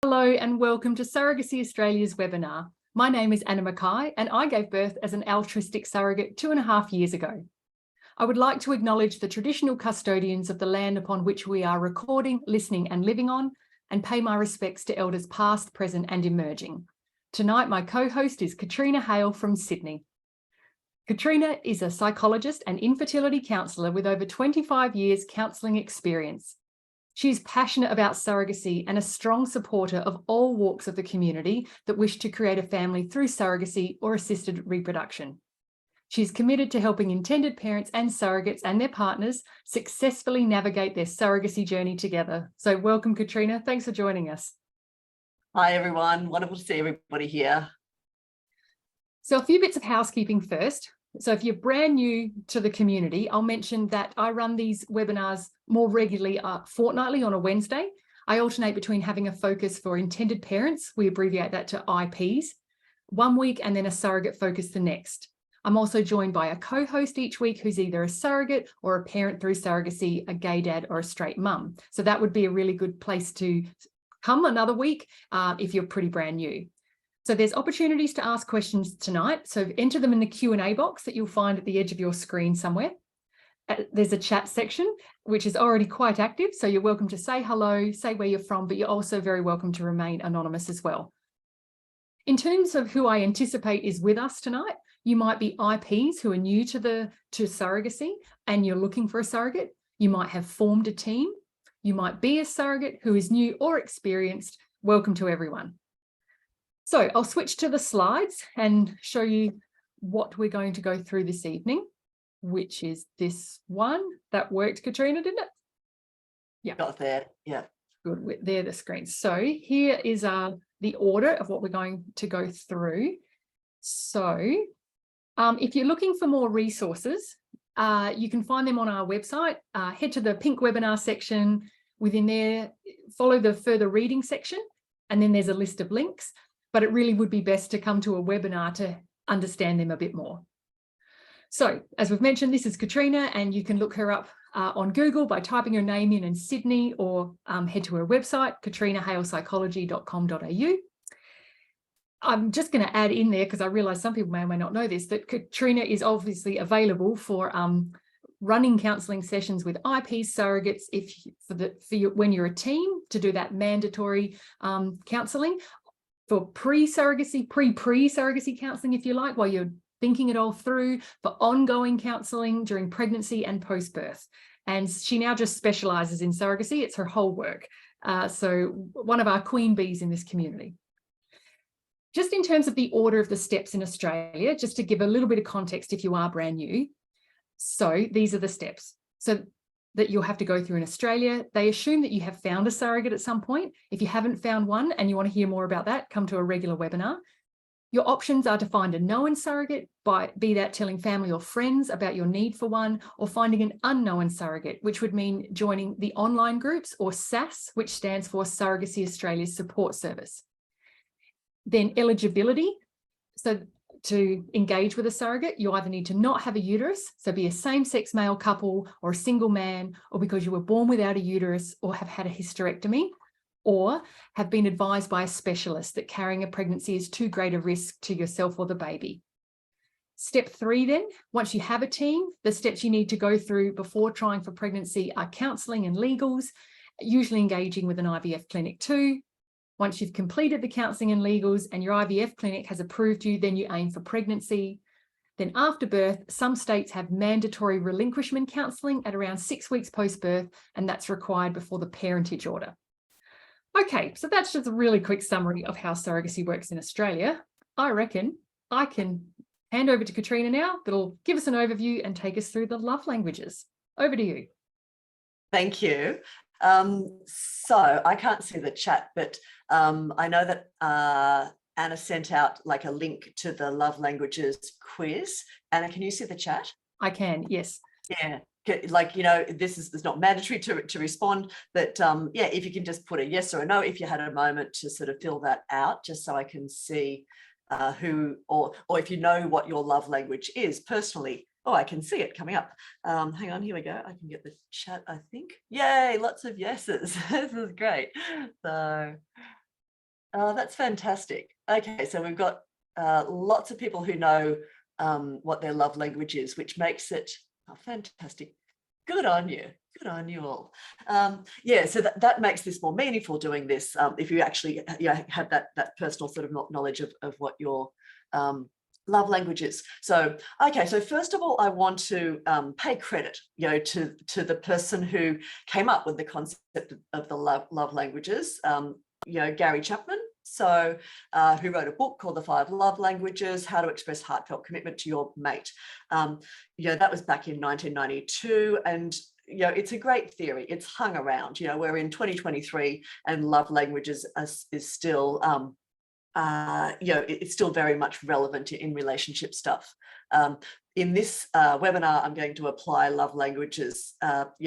Hello and welcome to Surrogacy Australia's webinar. My name is Anna Mackay and I gave birth as an altruistic surrogate 2.5 years ago. I would like to acknowledge the traditional custodians of the land upon which we are recording, listening and living on, and pay my respects to elders past, present and emerging. Tonight my co-host is Katrina Hale from Sydney. Katrina is a psychologist and infertility counsellor with over 25 years counselling experience. She is passionate about surrogacy and a strong supporter of all walks of the community that wish to create a family through surrogacy or assisted reproduction. She is committed to helping intended parents and surrogates and their partners successfully navigate their surrogacy journey together. So welcome, Katrina. Thanks for joining us. Hi, everyone. Wonderful to see everybody here. So a few bits of housekeeping first. So if you're brand new to the community, I'll mention that I run these webinars more regularly, fortnightly on a Wednesday. I alternate between having a focus for intended parents, we abbreviate that to IPs, one week, and then a surrogate focus the next. I'm also joined by a co-host each week who's either a surrogate or a parent through surrogacy, a gay dad or a straight mum. So that would be a really good place to come another week if you're pretty brand new. So there's opportunities to ask questions tonight. So enter them in the Q&A box that you'll find at the edge of your screen somewhere. There's a chat section, which is already quite active. So you're welcome to say hello, say where you're from, but you're also very welcome to remain anonymous as well. In terms of who I anticipate is with us tonight, you might be IPs who are new to surrogacy and you're looking for a surrogate. You might have formed a team. You might be a surrogate who is new or experienced. Welcome to everyone. So I'll switch to the slides and show you what we're going to go through this evening, which is this one. That worked, Katrina, didn't it? Yeah. Got there, yeah. Good, there are the screens. So here is the order of what we're going to go through. So if you're looking for more resources, you can find them on our website. Head to the pink webinar section. Within there, follow the further reading section, and then there's a list of links. But it really would be best to come to a webinar to understand them a bit more. So as we've mentioned, this is Katrina, and you can look her up on Google by typing her name in Sydney, or head to her website, katrinahalepsychology.com.au. I'm just going to add in there, because I realise some people may or may not know this, that Katrina is obviously available for running counselling sessions with IP surrogates when you're a team, to do that mandatory counselling. For pre-surrogacy, pre-surrogacy counselling, if you like, while you're thinking it all through, for ongoing counselling during pregnancy and post-birth. And she now just specialises in surrogacy. It's her whole work. So one of our queen bees in this community. Just in terms of the order of the steps in Australia, just to give a little bit of context if you are brand new. So these are the steps. So that you'll have to go through in Australia. They assume that you have found a surrogate at some point. If you haven't found one and you want to hear more about that, come to a regular webinar. Your options are to find a known surrogate, be that telling family or friends about your need for one, or finding an unknown surrogate, which would mean joining the online groups, or SASS, which stands for Surrogacy Australia's Support Service. Then eligibility. So to engage with a surrogate, you either need to not have a uterus, so be a same-sex male couple or a single man, or because you were born without a uterus or have had a hysterectomy, or have been advised by a specialist that carrying a pregnancy is too great a risk to yourself or the baby. Step 3 then, once you have a team, the steps you need to go through before trying for pregnancy are counselling and legals, usually engaging with an IVF clinic too. Once you've completed the counselling and legals and your IVF clinic has approved you, then you aim for pregnancy. Then after birth, some states have mandatory relinquishment counselling at around 6 weeks post-birth, and that's required before the parentage order. Okay, so that's just a really quick summary of how surrogacy works in Australia. I reckon I can hand over to Katrina now, that'll give us an overview and take us through the love languages. Over to you. Thank you. So I can't see the chat, but I know that Anna sent out like a link to the love languages quiz. Anna, can you see the chat? I can, yes. Yeah, like, you know, this is not mandatory to respond, but yeah, if you can just put a yes or a no, if you had a moment to sort of fill that out, just so I can see who, or if you know what your love language is personally. Oh, I can see it coming up. Hang on, here we go. I can get the chat, I think. Yay, lots of yeses. This is great. So Oh, that's fantastic. Okay, so we've got lots of people who know what their love language is, which makes it fantastic. Good on you. Good on you all. Yeah, so that makes this more meaningful doing this if you actually have that personal sort of knowledge of what your love language is. So, okay, so first of all, I want to pay credit, to the person who came up with the concept of the love languages, Gary Chapman. So who wrote a book called The 5 Love Languages, How to Express Heartfelt Commitment to Your Mate. That was back in 1992. And it's a great theory. It's hung around. We're in 2023 and love languages is still it's still very much relevant in relationship stuff. In this webinar, I'm going to apply love languages,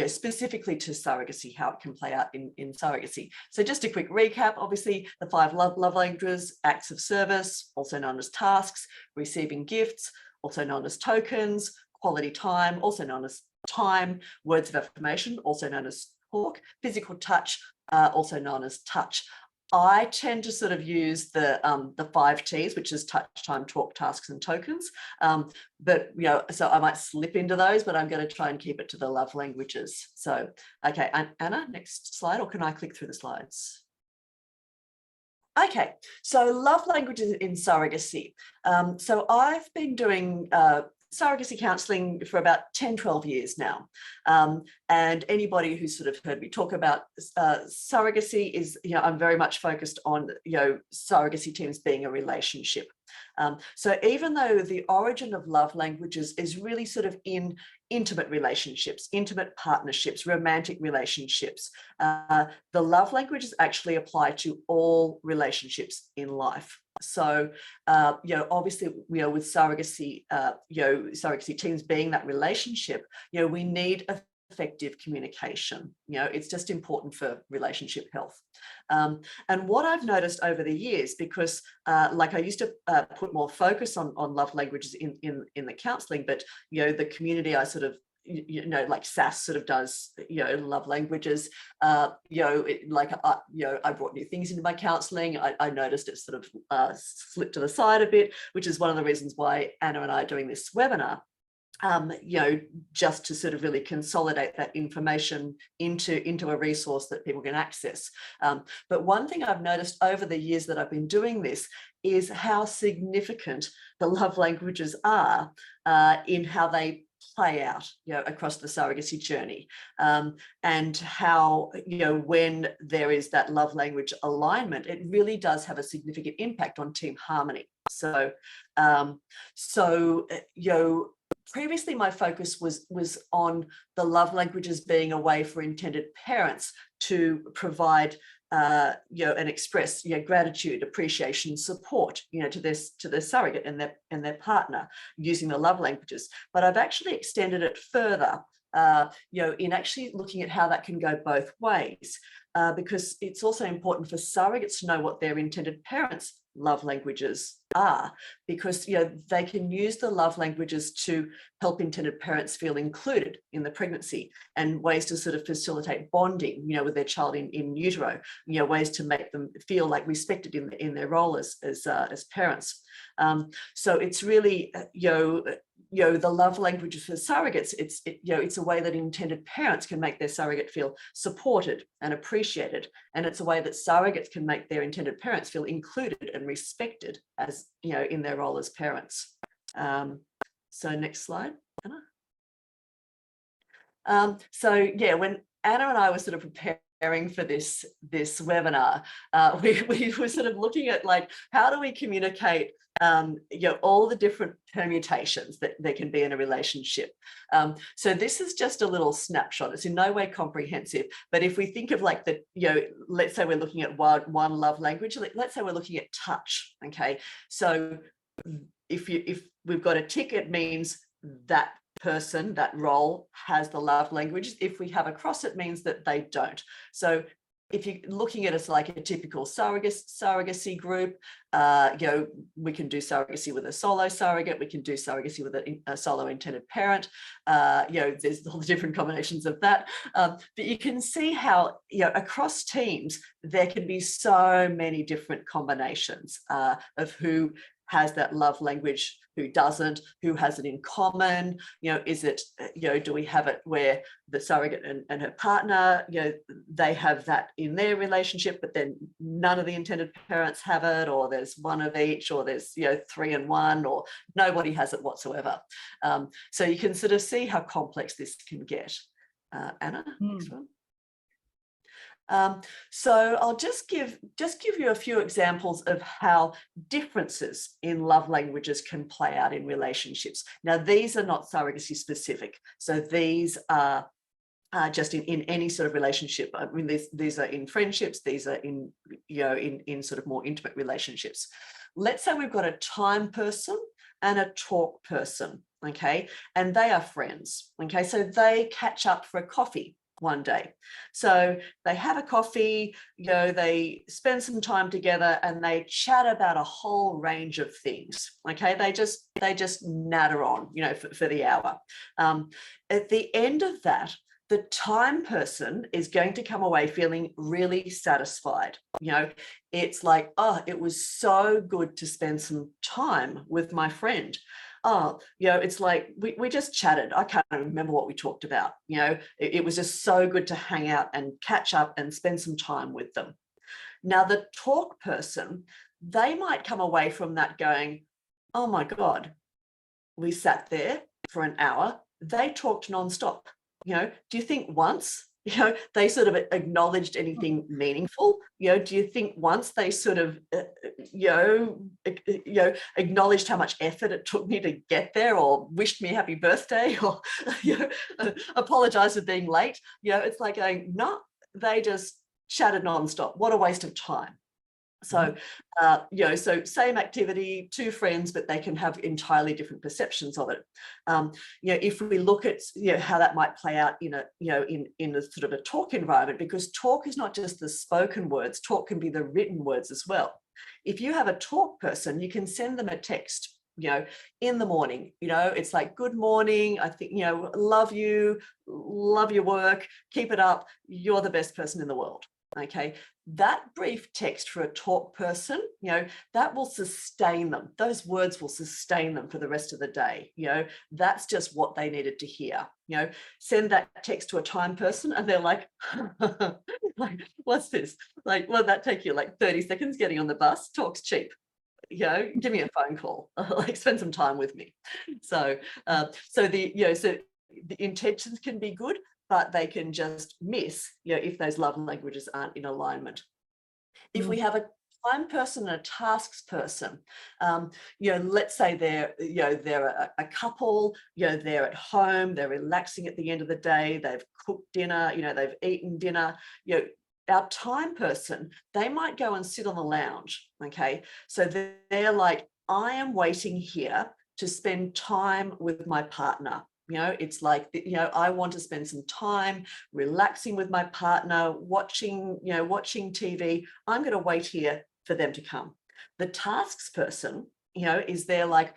specifically to surrogacy, how it can play out in surrogacy. So just a quick recap, obviously the 5 love languages: acts of service, also known as tasks; receiving gifts, also known as tokens; quality time, also known as time; words of affirmation, also known as talk; physical touch, also known as touch. I tend to sort of use the 5 T's, which is touch, time, talk, tasks, and tokens. But so I might slip into those, but I'm going to try and keep it to the love languages. So, okay, Anna, next slide, or can I click through the slides? Okay, so love languages in surrogacy. So I've been doing surrogacy counselling for about 10-12 years now, and anybody who's sort of heard me talk about surrogacy is, I'm very much focused on surrogacy teams being a relationship. So even though the origin of love languages is really sort of in intimate relationships, intimate partnerships, romantic relationships, the love languages actually apply to all relationships in life. So, obviously, with surrogacy, surrogacy teams being that relationship, we need effective communication. It's just important for relationship health. And what I've noticed over the years, because like I used to put more focus on love languages in the counselling, but the community I sort of like SASS sort of does, love languages, I brought new things into my counselling. I noticed it sort of slipped to the side a bit, which is one of the reasons why Anna and I are doing this webinar. Just to sort of really consolidate that information into a resource that people can access. But one thing I've noticed over the years that I've been doing this is how significant the love languages are in how they play out, across the surrogacy journey, and how, when there is that love language alignment, it really does have a significant impact on team harmony. So, previously, my focus was on the love languages being a way for intended parents to provide, and express, gratitude, appreciation, support, to their surrogate and their partner using the love languages. But I've actually extended it further, in actually looking at how that can go both ways, because it's also important for surrogates to know what their intended parents' love languages are, because they can use the love languages to help intended parents feel included in the pregnancy, and ways to sort of facilitate bonding, with their child in utero, ways to make them feel like respected in their role as parents. So it's really the love languages for surrogates. It's a way that intended parents can make their surrogate feel supported and appreciated, and it's a way that surrogates can make their intended parents feel included and respected as in their role as parents. So next slide, Anna. So when Anna and I were sort of preparing for this webinar, we were sort of looking at, like, how do we communicate all the different permutations that there can be in a relationship. So this is just a little snapshot. It's in no way comprehensive, but if we think of, like, the, let's say we're looking at one love language, let's say we're looking at touch. Okay, so if we've got a tick, it means that person, that role, has the love language. If we have a cross, it means that they don't. So if you're looking at it as like a typical surrogacy group, we can do surrogacy with a solo surrogate, we can do surrogacy with a solo intended parent. There's all the different combinations of that. But you can see how, across teams, there can be so many different combinations of who has that love language, who doesn't, who has it in common. Is it, do we have it where the surrogate and her partner, they have that in their relationship, but then none of the intended parents have it, or there's one of each, or there's 3 and 1, or nobody has it whatsoever. So you can sort of see how complex this can get. Anna, next one. So I'll just give you a few examples of how differences in love languages can play out in relationships. Now, these are not surrogacy specific. So these are just in any sort of relationship. I mean, these are in friendships, these are in, in sort of more intimate relationships. Let's say we've got a time person and a talk person, okay? And they are friends, okay? So they catch up for a coffee one day. So they have a coffee, they spend some time together and they chat about a whole range of things. Okay, they just natter on, for the hour. At the end of that, the time person is going to come away feeling really satisfied. It's like, oh, it was so good to spend some time with my friend. Oh, it's like we just chatted. I can't remember what we talked about. It was just so good to hang out and catch up and spend some time with them. Now, the talk person, they might come away from that going, oh my God, we sat there for an hour. They talked nonstop. Do you think once they sort of acknowledged anything meaningful? Do you think once they sort of, acknowledged how much effort it took me to get there, or wished me happy birthday, or, apologized for being late? It's like going, no, they just chatted nonstop. What a waste of time. So, so same activity, 2 friends, but they can have entirely different perceptions of it. If we look at, how that might play out in a, in a sort of a talk environment, because talk is not just the spoken words, talk can be the written words as well. If you have a talk person, you can send them a text, in the morning, it's like, good morning, I think, love you, love your work, keep it up, you're the best person in the world. Okay, that brief text for a talk person, that will sustain them. Those words will sustain them for the rest of the day. That's just what they needed to hear. Send that text to a time person and they're like, what's this? Like, well, that take you like 30 seconds getting on the bus. Talk's cheap. Give me a phone call. Like, spend some time with me. So, so the intentions can be good, but they can just miss, if those love languages aren't in alignment. If we have a time person and a tasks person, let's say they're a couple, they're at home, they're relaxing at the end of the day, they've cooked dinner, they've eaten dinner, our time person, they might go and sit on the lounge, okay? So they're like, I am waiting here to spend time with my partner. It's like, I want to spend some time relaxing with my partner, watching TV. I'm going to wait here for them to come. The tasks person, is there like,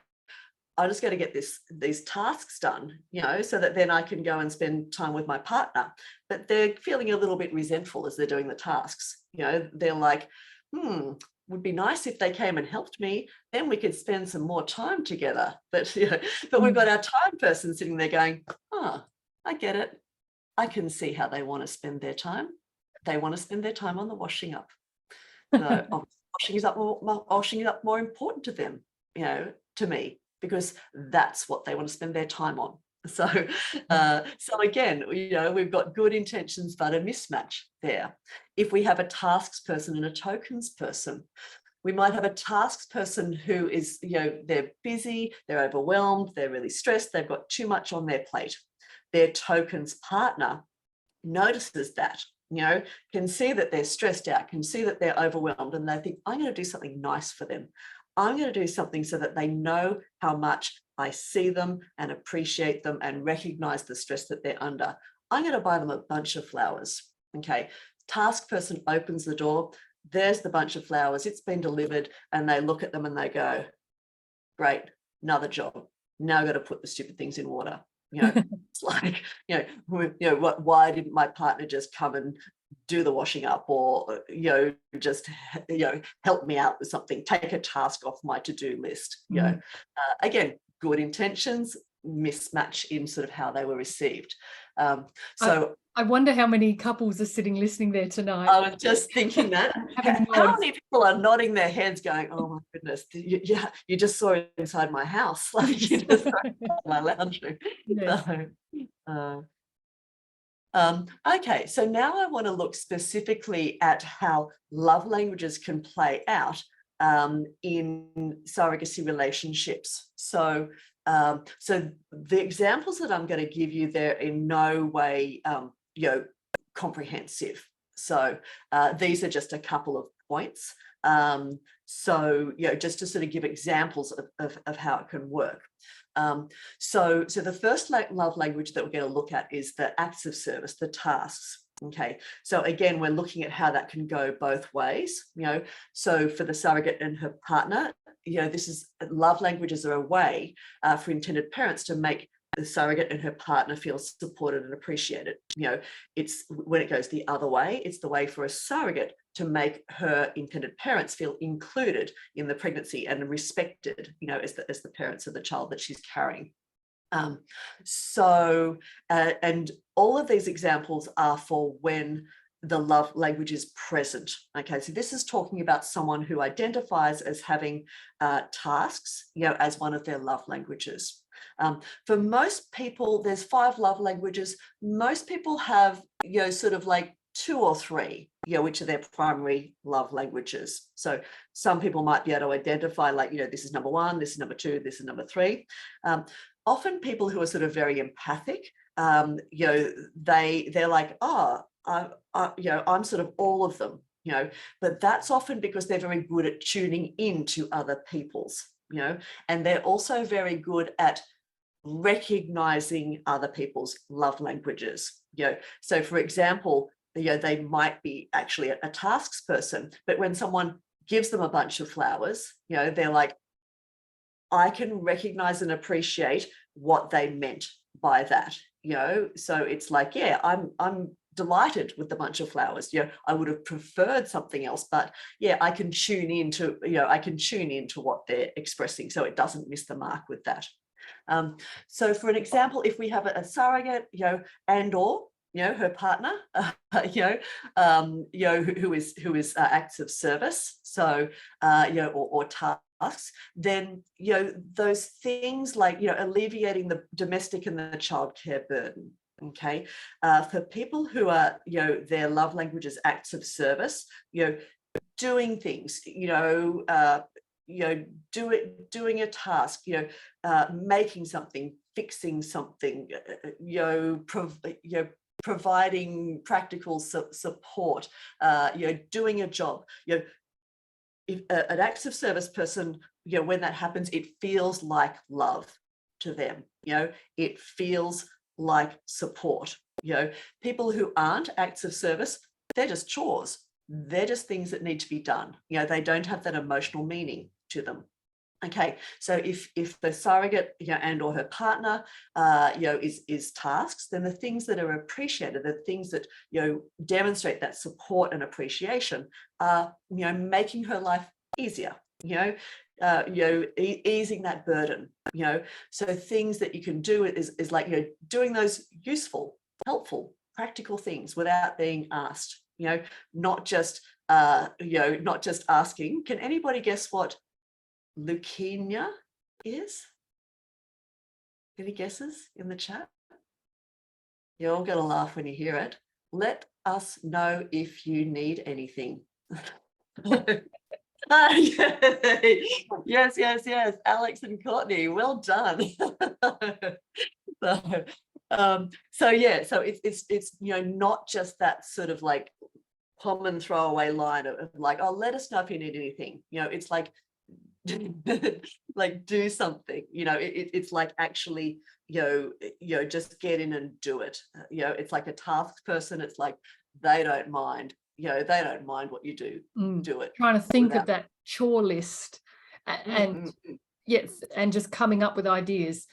I just got to get these tasks done, so that then I can go and spend time with my partner. But they're feeling a little bit resentful as they're doing the tasks. They're like, would be nice if they came and helped me, then we could spend some more time together. But but we've got our time person sitting there going, oh, I get it. I can see how they want to spend their time. They want to spend their time on the washing up. Washing is up more important to them, to me, because that's what they want to spend their time on. So, so again, we've got good intentions, but a mismatch there. If we have a tasks person and a tokens person, we might have a tasks person who is, they're busy, they're overwhelmed, they're really stressed, they've got too much on their plate. Their tokens partner notices that, can see that they're stressed out, can see that they're overwhelmed, and they think, I'm going to do something nice for them. I'm going to do something so that they know how much I see them and appreciate them and recognize the stress that they're under. I'm going to buy them a bunch of flowers. Okay. task person opens the door, there's the bunch of flowers, it's been delivered, and they look at them and they go, great, another job. Now I've got to put the stupid things in water. It's like, why didn't my partner just come and do the washing up, or just help me out with something, take a task off my to-do list. Again, good intentions, mismatch in sort of how they were received. I wonder how many couples are sitting listening there tonight. I was just thinking that. How many people are nodding their heads going, oh my goodness, you just saw it inside my house, like you just saw it inside my lounge room. Yes. Okay, so now I want to look specifically at how love languages can play out in surrogacy relationships. So the examples that I'm going to give you, they're in no way comprehensive. So these are just a couple of points. So just to sort of give examples of how it can work. So the first love language that we're going to look at is the acts of service, the tasks. Okay, so again, we're looking at how that can go both ways. So for the surrogate and her partner, this is love languages are a way for intended parents to make the surrogate and her partner feel supported and appreciated. It's when it goes the other way, it's the way for a surrogate to make her intended parents feel included in the pregnancy and respected, as the parents of the child that she's carrying. And all of these examples are for when the love language is present. Okay, so this is talking about someone who identifies as having tasks, as one of their love languages. For most people, there's 5 love languages. Most people have, sort of like 2 or 3, which are their primary love languages. So some people might be able to identify, like, this is number 1, this is number 2, this is number 3. Often people who are sort of very empathic, they're like, I'm sort of all of them, but that's often because they're very good at tuning into other people's, and they're also very good at recognizing other people's love languages. So for example, they might be actually a tasks person, but when someone gives them a bunch of flowers, they're like, I can recognize and appreciate what they meant by that. So it's like, I'm delighted with the bunch of flowers. I would have preferred something else, but I can tune into, what they're expressing, so it doesn't miss the mark with that. So for an example, if we have a surrogate, and or her partner, who is acts of service, so or tasks, then those things like alleviating the domestic and the childcare burden. Okay, for people who are their love language is acts of service, doing things, doing a task, making something, fixing something, providing practical support, doing a job. If an acts of service person, when that happens, it feels like love to them. It feels like support. People who aren't acts of service, they're just chores. They're just things that need to be done. They don't have that emotional meaning to them. Okay, so if the surrogate, and or her partner, is tasks, then the things that are appreciated, the things that demonstrate that support and appreciation, are making her life easier. Easing that burden. So things that you can do is like doing those useful, helpful, practical things without being asked. Not just asking. Can anybody guess what leukemia is? Any guesses in the chat? You're all going to laugh when you hear it. Let us know if you need anything. Yes, Alex and Courtney, well done. So it's not just that sort of like common throwaway line of like, oh, let us know if you need anything. It's like like do something. It's like actually just get in and do it. It's like a task person. It's like they don't mind they don't mind what you do. Do it. Trying to think of without- that chore list and yes, and just coming up with ideas,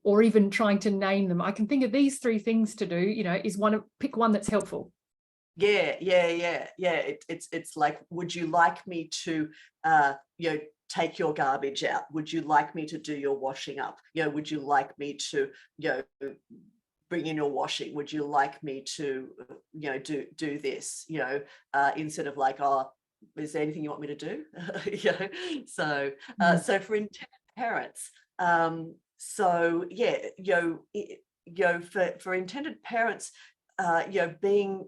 or even trying to name them. I can think of these 3 things to do, is pick one that's helpful. Yeah. It's like, would you like me to, take your garbage out? Would you like me to do your washing up? Would you like me to, bring in your washing? Would you like me to, do this? Instead of like, oh, is there anything you want me to do? So for intended parents, for intended parents, being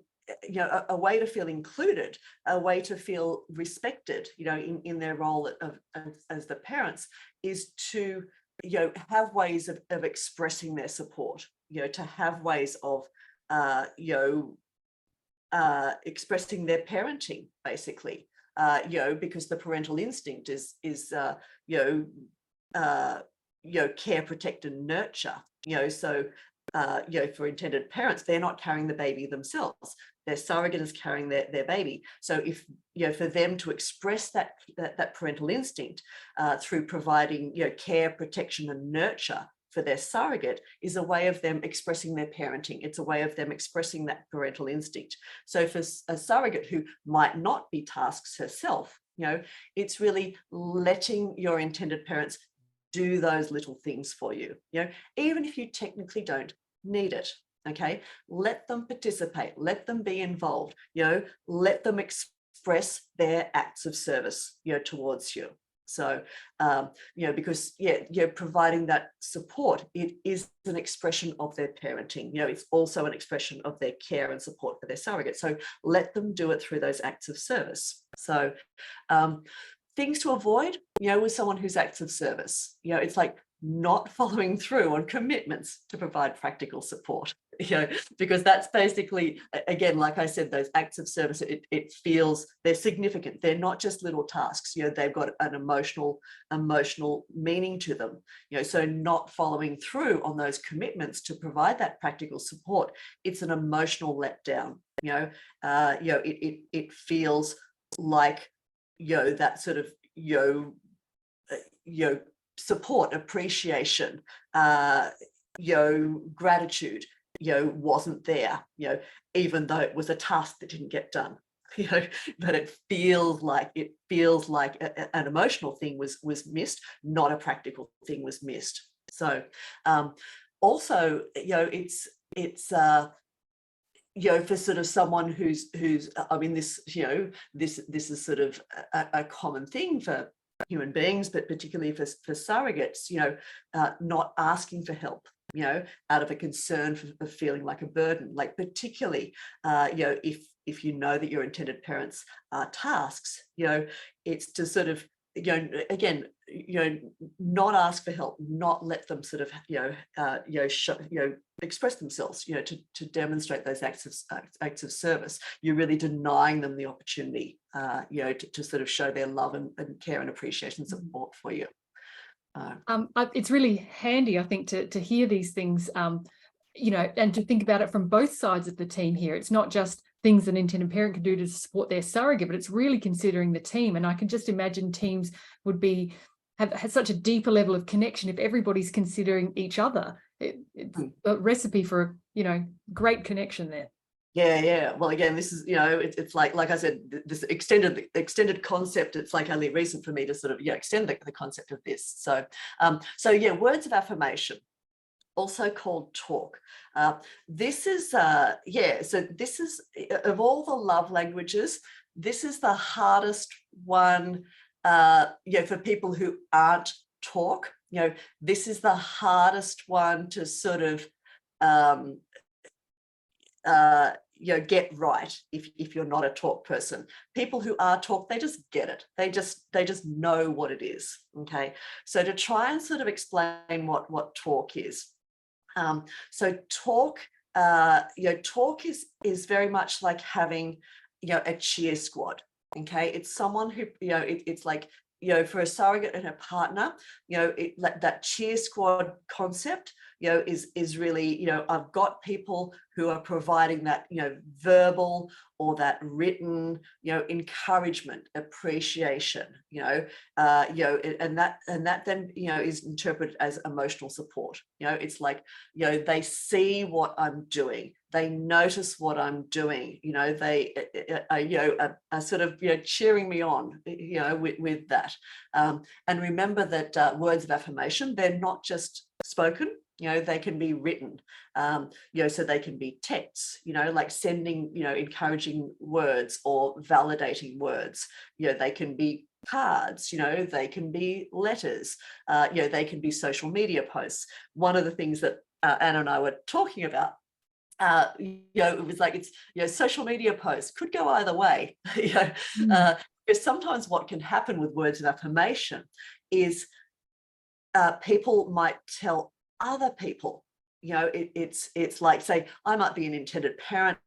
a way to feel included, a way to feel respected, in their role as the parents, is to have ways of expressing their support, to have ways of expressing their parenting, basically, because the parental instinct is care, protect, and nurture. So for intended parents, they're not carrying the baby themselves. Their surrogate is carrying their baby. So if for them to express that parental instinct through providing care, protection, and nurture for their surrogate is a way of them expressing their parenting. It's a way of them expressing that parental instinct. So for a surrogate who might not be tasked herself, it's really letting your intended parents do those little things for you, even if you technically don't need it. Okay, let them participate, let them be involved, let them express their acts of service, towards you. So, because providing that support, it is an expression of their parenting. It's also an expression of their care and support for their surrogate. So let them do it through those acts of service. So, things to avoid, with someone who's acts of service, it's like not following through on commitments to provide practical support, because that's basically, again, like I said, those acts of service, it feels they're significant. They're not just little tasks, they've got an emotional meaning to them, so not following through on those commitments to provide that practical support, it's an emotional letdown. It feels like, that sort of, support, appreciation, gratitude, wasn't there, even though it was a task that didn't get done, but it feels like an emotional thing was missed, not a practical thing was missed. So also, it's for sort of someone who's I mean, this is sort of a common thing for human beings, but particularly for surrogates, not asking for help, out of a concern for feeling like a burden, like particularly, if you know that your intended parents are tasks, it's to sort of, again, not ask for help, not let them sort of, express themselves, to demonstrate those acts of service. You're really denying them the opportunity, to sort of show their love and care and appreciation and support for you. It's really handy, I think, to hear these things, and to think about it from both sides of the team here. It's not just things an intended parent can do to support their surrogate, but it's really considering the team. And I can just imagine teams would have such a deeper level of connection if everybody's considering each other. It's a recipe for great connection there. Yeah. Well, again, this is, it's like I said, this extended concept. It's like only recent for me to sort of extend the concept of this. So words of affirmation, also called talk. This is so this is, of all the love languages, this is the hardest one. For people who aren't talk, this is the hardest one to sort of get right if you're not a talk person. People who are talk, they just get it. They just know what it is. Okay, so to try and sort of explain what talk is. So talk, talk is very much like having a cheer squad. Okay, it's someone who it's like, for a surrogate and a partner, that cheer squad concept, is really, I've got people who are providing that, verbal or that written, encouragement, appreciation, and that then, is interpreted as emotional support. It's like, they see what I'm doing. They notice what I'm doing. They are sort of, cheering me on, with that. And remember that words of affirmation, they're not just spoken. They can be written, so they can be texts, like sending, encouraging words or validating words. They can be cards, they can be letters, they can be social media posts. One of the things that Anna and I were talking about, it was like, it's, social media posts could go either way, because sometimes what can happen with words of affirmation is people might tell other people, it's like, say, I might be an intended parent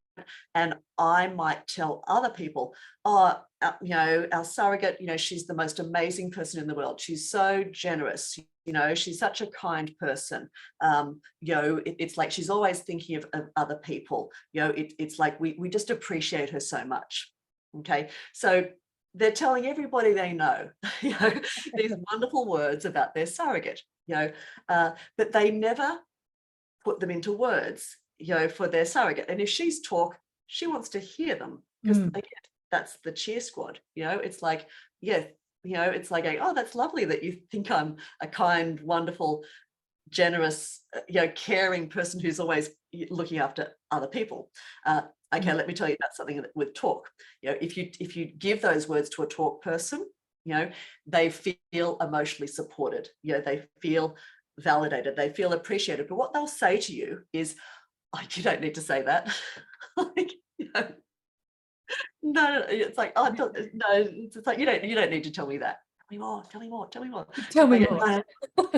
and I might tell other people, oh, our surrogate, she's the most amazing person in the world. She's so generous, she's such a kind person. It's like she's always thinking of other people. It's like we just appreciate her so much. Okay, so they're telling everybody they know, these wonderful words about their surrogate, but they never put them into words, for their surrogate. And if she's talk, she wants to hear them, because again, that's the cheer squad. It's like, it's like, oh, that's lovely that you think I'm a kind, wonderful, generous, caring person who's always looking after other people. Okay, let me tell you about something with talk. If you give those words to a talk person, they feel emotionally supported. They feel validated. They feel appreciated. But what they'll say to you is, oh, you don't need to say that. Like, no, it's like, oh, no, it's like, you don't need to tell me that. Tell me more. Tell me more. Tell me more. Tell me more.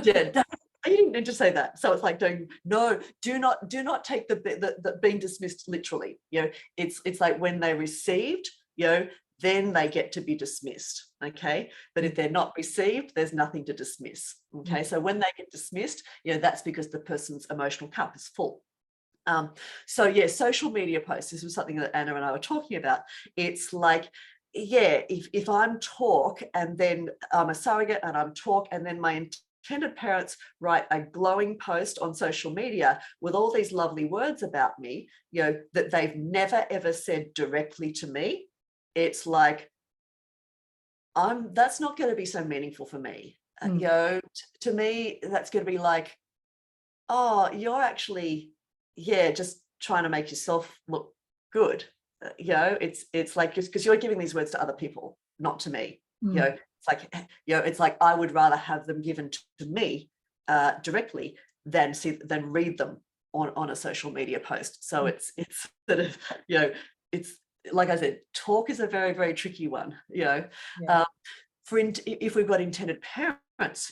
Yeah. You didn't need to say that. So it's like do not take the being dismissed literally. It's like when they received, then they get to be dismissed. Okay. But if they're not received, there's nothing to dismiss. Okay. So when they get dismissed, that's because the person's emotional cup is full. So yeah, social media posts, this was something that Anna and I were talking about. It's like, yeah, if I'm talk and then I'm a surrogate and I'm talk and then my intended parents write a glowing post on social media with all these lovely words about me, that they've never ever said directly to me, it's like, that's not going to be so meaningful for me. To me, that's going to be like, oh, you're actually, just trying to make yourself look good. It's like, just because you're giving these words to other people, not to me. It's like I would rather have them given to me directly than read them on a social media post. So it's sort of, it's like I said, talk is a very, very tricky one. If we've got intended parents,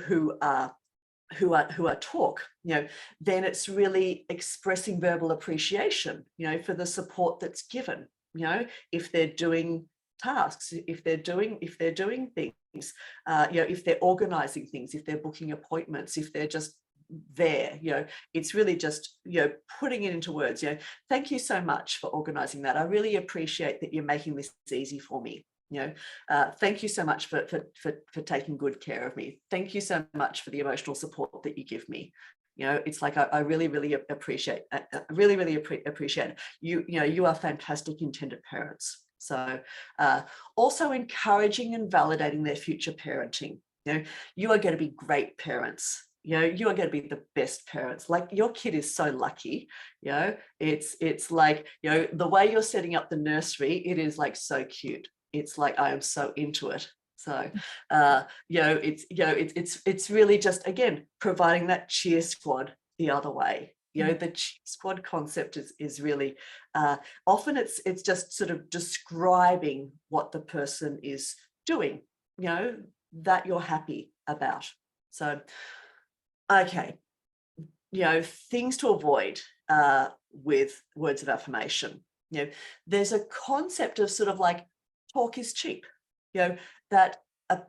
who are talk, then it's really expressing verbal appreciation, for the support that's given, if they're doing tasks, if they're doing things, if they're organizing things, if they're booking appointments, if they're just there, it's really just, putting it into words. Thank you so much for organizing that. I really appreciate that you're making this easy for me. Thank you so much for taking good care of me. Thank you so much for the emotional support that you give me. It's like, I really, really appreciate it. You are fantastic intended parents. So also encouraging and validating their future parenting. You are going to be great parents. You are going to be the best parents. Like, your kid is so lucky. It's like, the way you're setting up the nursery, it is like so cute. It's like, I am so into it. So, it's really just, again, providing that cheer squad the other way. The cheer squad concept is really, often it's just sort of describing what the person is doing, that you're happy about. So, okay, things to avoid with words of affirmation. There's a concept of sort of like, talk is cheap, that a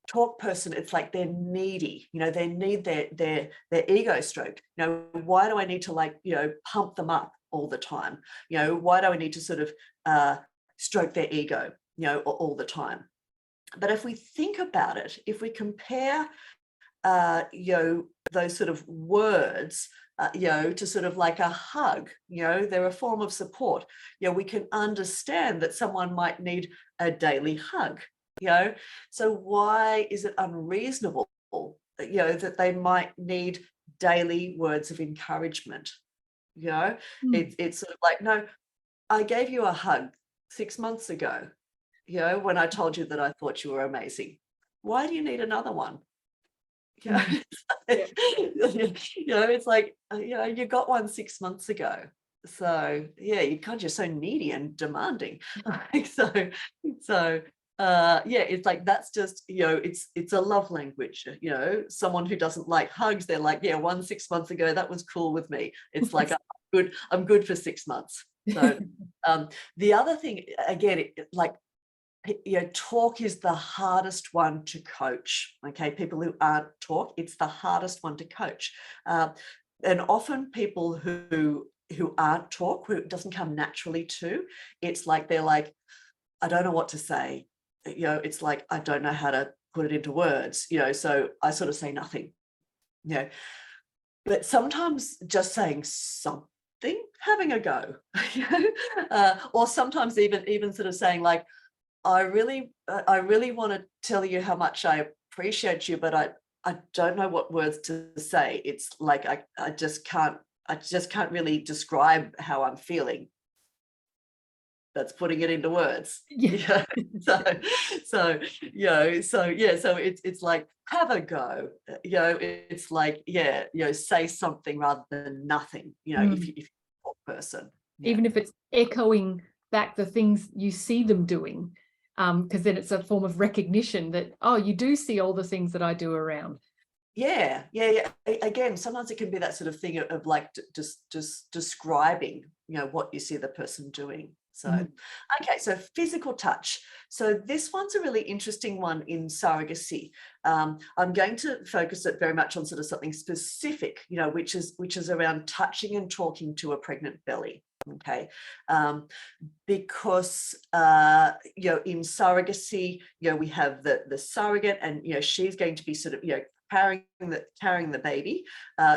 talk person, it's like they're needy, they need their ego stroked. Why do I need to, like, pump them up all the time? You know, why do I need to sort of stroke their ego, you know, all the time? But if we think about it, if we compare, you know, those sort of words, you know, to sort of like a hug, you know, they're a form of support. You know, we can understand that someone might need a daily hug, you know. So why is it unreasonable, you know, that they might need daily words of encouragement? You know, it's sort of like, no, I gave you a hug 6 months ago, you know, when I told you that I thought you were amazing. Why do you need another one? You know, you know, it's like, you know, you got one 6 months ago. So yeah, you're so needy and demanding. So yeah, it's like, that's just, you know, it's a love language. You know, someone who doesn't like hugs, they're like, yeah, 6 months ago, that was cool with me. It's like, I'm good for 6 months. So the other thing, again, like, you know, talk is the hardest one to coach. Okay, people who aren't talk, it's the hardest one to coach. And often people who aren't talk, who it doesn't come naturally to, it's like they're like, I don't know what to say. You know, it's like, I don't know how to put it into words, you know, so I sort of say nothing. You know, but sometimes just saying something, having a go, you know, or sometimes even sort of saying like, I really want to tell you how much I appreciate you, but I don't know what words to say. It's like I just can't really describe how I'm feeling. That's putting it into words. Yeah. So you know, so yeah, so it's like, have a go. You know, it's like, yeah, you know, say something rather than nothing. You know, if you're a person, even if it's echoing back the things you see them doing. Because then it's a form of recognition that, oh, you do see all the things that I do around. Yeah. Again, sometimes it can be that sort of thing of like just describing, you know, what you see the person doing. So, okay, so physical touch. So this one's a really interesting one in surrogacy. I'm going to focus it very much on sort of something specific, you know, which is around touching and talking to a pregnant belly. Okay, because you know, in surrogacy, you know, we have the surrogate, and you know, she's going to be sort of, you know, carrying the baby.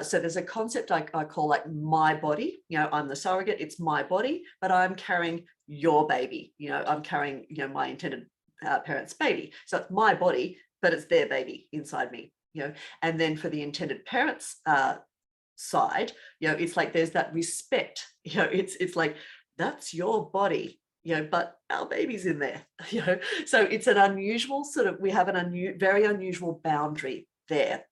So there's a concept I call like my body. You know, I'm the surrogate, it's my body, but I'm carrying your baby. You know, I'm carrying, you know, my intended parent's baby. So it's my body, but it's their baby inside me. You know, and then for the intended parents' side, you know, it's like there's that respect. You know, it's like, that's your body, you know, but our baby's in there. You know, so it's an unusual sort of, we have very unusual boundary there,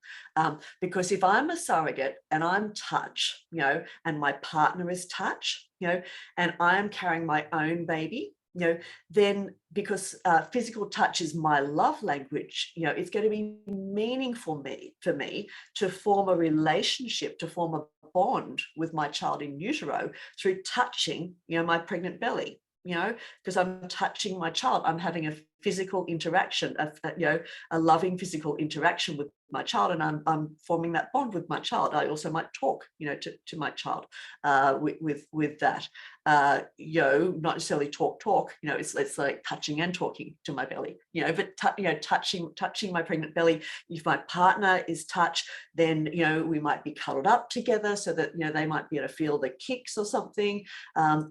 because if I'm a surrogate and I'm touch, you know, and my partner is touch, you know, and I'm carrying my own baby, you know, then because physical touch is my love language, you know, it's going to be meaningful for me to form a relationship, to form a bond with my child in utero through touching, you know, my pregnant belly, you know, because I'm touching my child, I'm having a physical interaction, you know, a loving physical interaction with my child, and I'm forming that bond with my child. I also might talk, you know, to my child with that, you know, not necessarily talk, you know, it's like touching and talking to my belly, you know, but you know, touching my pregnant belly. If my partner is touch, then, you know, we might be cuddled up together so that, you know, they might be able to feel the kicks or something,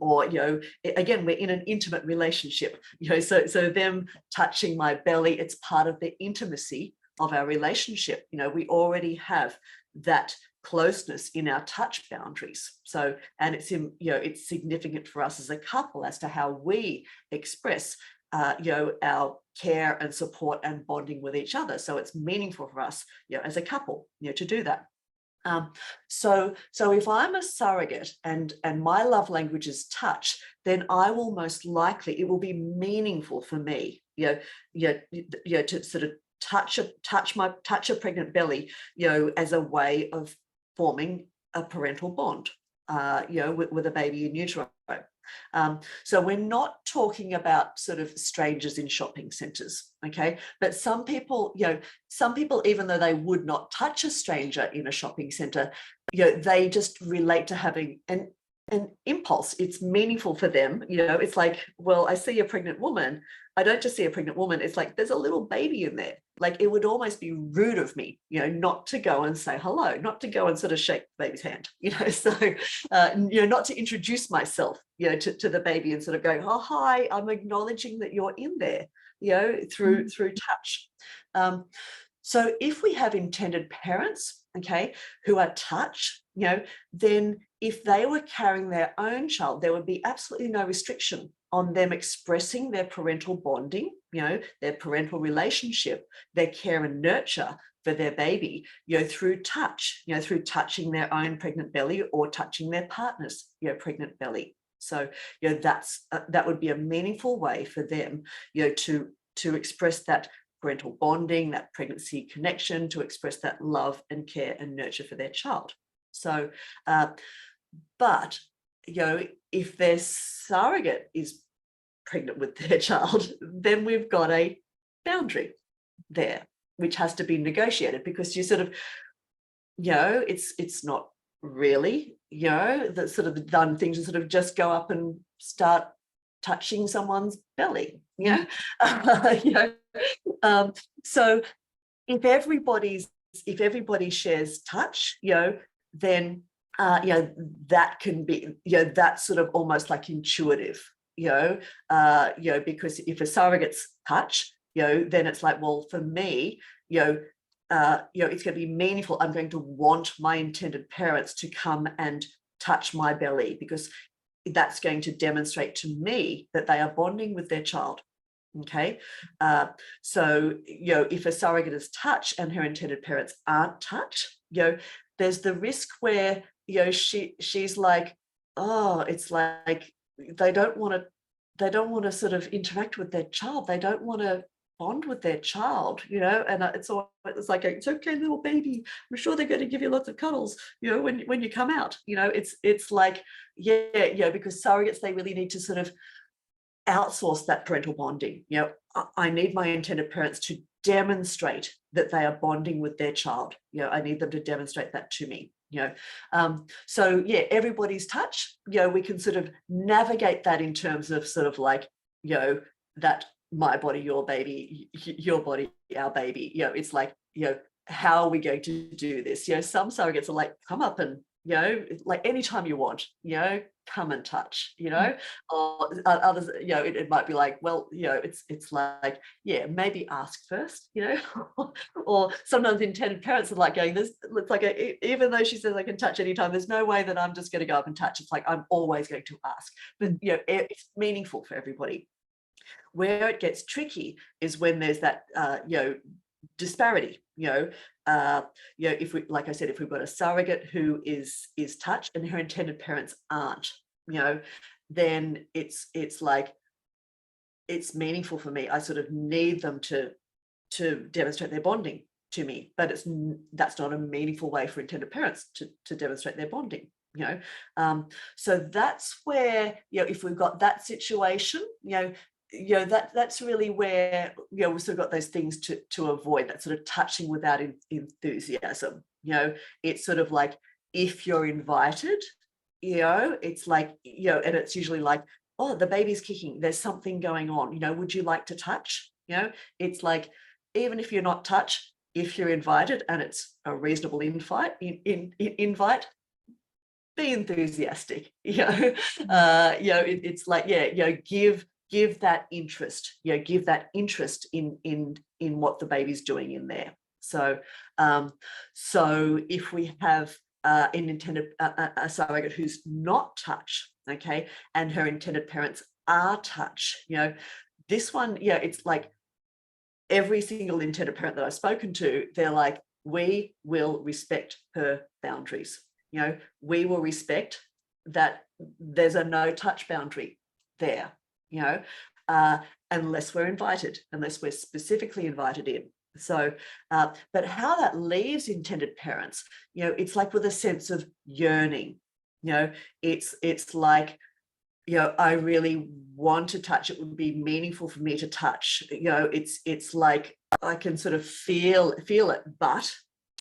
or, you know, again, we're in an intimate relationship, you know, so them touching my belly, it's part of the intimacy of our relationship. You know, we already have that closeness in our touch boundaries. So, and it's you know, it's significant for us as a couple as to how we express you know, our care and support and bonding with each other. So it's meaningful for us, you know, as a couple, you know, to do that. So if I'm a surrogate and my love language is touch, then I will most likely, it will be meaningful for me, you know, to sort of touch a pregnant belly, you know, as a way of forming a parental bond, you know, with a baby in utero. So we're not talking about sort of strangers in shopping centres, okay? But some people, you know, even though they would not touch a stranger in a shopping centre, you know, they just relate to having, and an impulse. It's meaningful for them. It's like, well, I see a pregnant woman. I don't just see a pregnant woman. It's like, there's a little baby in there. Like, it would almost be rude of me, not to go and say hello, not to go and sort of shake the baby's hand, so, not to introduce myself, to the baby and sort of going, oh, hi, I'm acknowledging that you're in there, through touch. So if we have intended parents, okay, who are touch, then if they were carrying their own child, there would be absolutely no restriction on them expressing their parental bonding, their parental relationship, their care and nurture for their baby, through touch, through touching their own pregnant belly or touching their partner's, pregnant belly. So, that would be a meaningful way for them, to express that parental bonding, that pregnancy connection, to express that love and care and nurture for their child. So, but, if their surrogate is pregnant with their child, then we've got a boundary there, which has to be negotiated, because you sort of, it's not really, the sort of the done thing to sort of just go up and start touching someone's belly, so if everybody shares touch, then that can be, that's sort of almost like intuitive, because if a surrogate's touch, then it's like, well, for me, it's going to be meaningful. I'm going to want my intended parents to come and touch my belly, because that's going to demonstrate to me that they are bonding with their child. Okay, so if a surrogate is touch and her intended parents aren't touch, there's the risk where she's like, oh, it's like they don't want to sort of interact with their child, they don't want to bond with their child, and it's like, it's okay, little baby, I'm sure they're going to give you lots of cuddles, when you come out, it's like, because surrogates, they really need to sort of outsource that parental bonding. I need my intended parents to demonstrate that they are bonding with their child. I need them to demonstrate that to me. So everybody's touch. We can sort of navigate that in terms of sort of like, that my body, your baby, your body, our baby. It's like, how are we going to do this? Some surrogates are like, come up and, like anytime you want, come and touch, or others, it might be like, well, it's like, maybe ask first, or sometimes intended parents are like going, this looks like even though she says I can touch anytime, there's no way that I'm just going to go up and touch. It's like, I'm always going to ask, but it's meaningful for everybody. Where it gets tricky is when there's that, disparity, if we, like I said, if we've got a surrogate who is touch and her intended parents aren't, then it's like, it's meaningful for me. I sort of need them to demonstrate their bonding to me, but that's not a meaningful way for intended parents to demonstrate their bonding. So that's where, if we've got that situation, that's really where, we've sort of got those things to avoid, that sort of touching without enthusiasm. It's sort of like, if you're invited, it's like, and it's usually like, oh, the baby's kicking, there's something going on, would you like to touch? It's like, even if you're not touch, if you're invited and it's a reasonable invite, be enthusiastic. It's like, give that interest, give that interest in what the baby's doing in there. So if we have an intended a surrogate who's not touch, okay, and her intended parents are touch, this one, it's like, every single intended parent that I've spoken to, they're like, we will respect her boundaries. We will respect that there's a no touch boundary there, unless we're invited, unless we're specifically invited in. So, but how that leaves intended parents, it's like with a sense of yearning, it's like, I really want to touch, it would be meaningful for me to touch, it's like, I can sort of feel it, but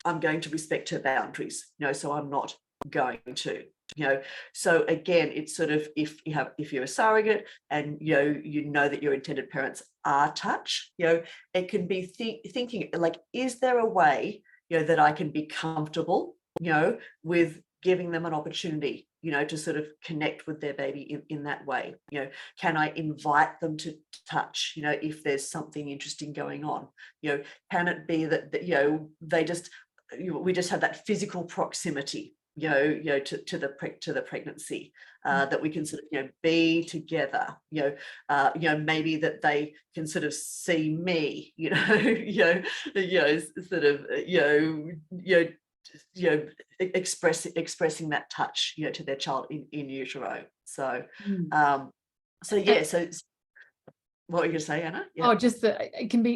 I'm going to respect her boundaries, so I'm not going to So again, it's sort of, if you're a surrogate and you know that your intended parents are touch, it can be thinking like, is there a way that I can be comfortable with giving them an opportunity to sort of connect with their baby in that way. Can I invite them to touch if there's something interesting going on? Can it be that they just we just have that physical proximity to the pregnancy, that we can sort of be together, maybe that they can sort of see me, sort of expressing that touch to their child in utero. So so what were you going to say, Anna? Oh, just that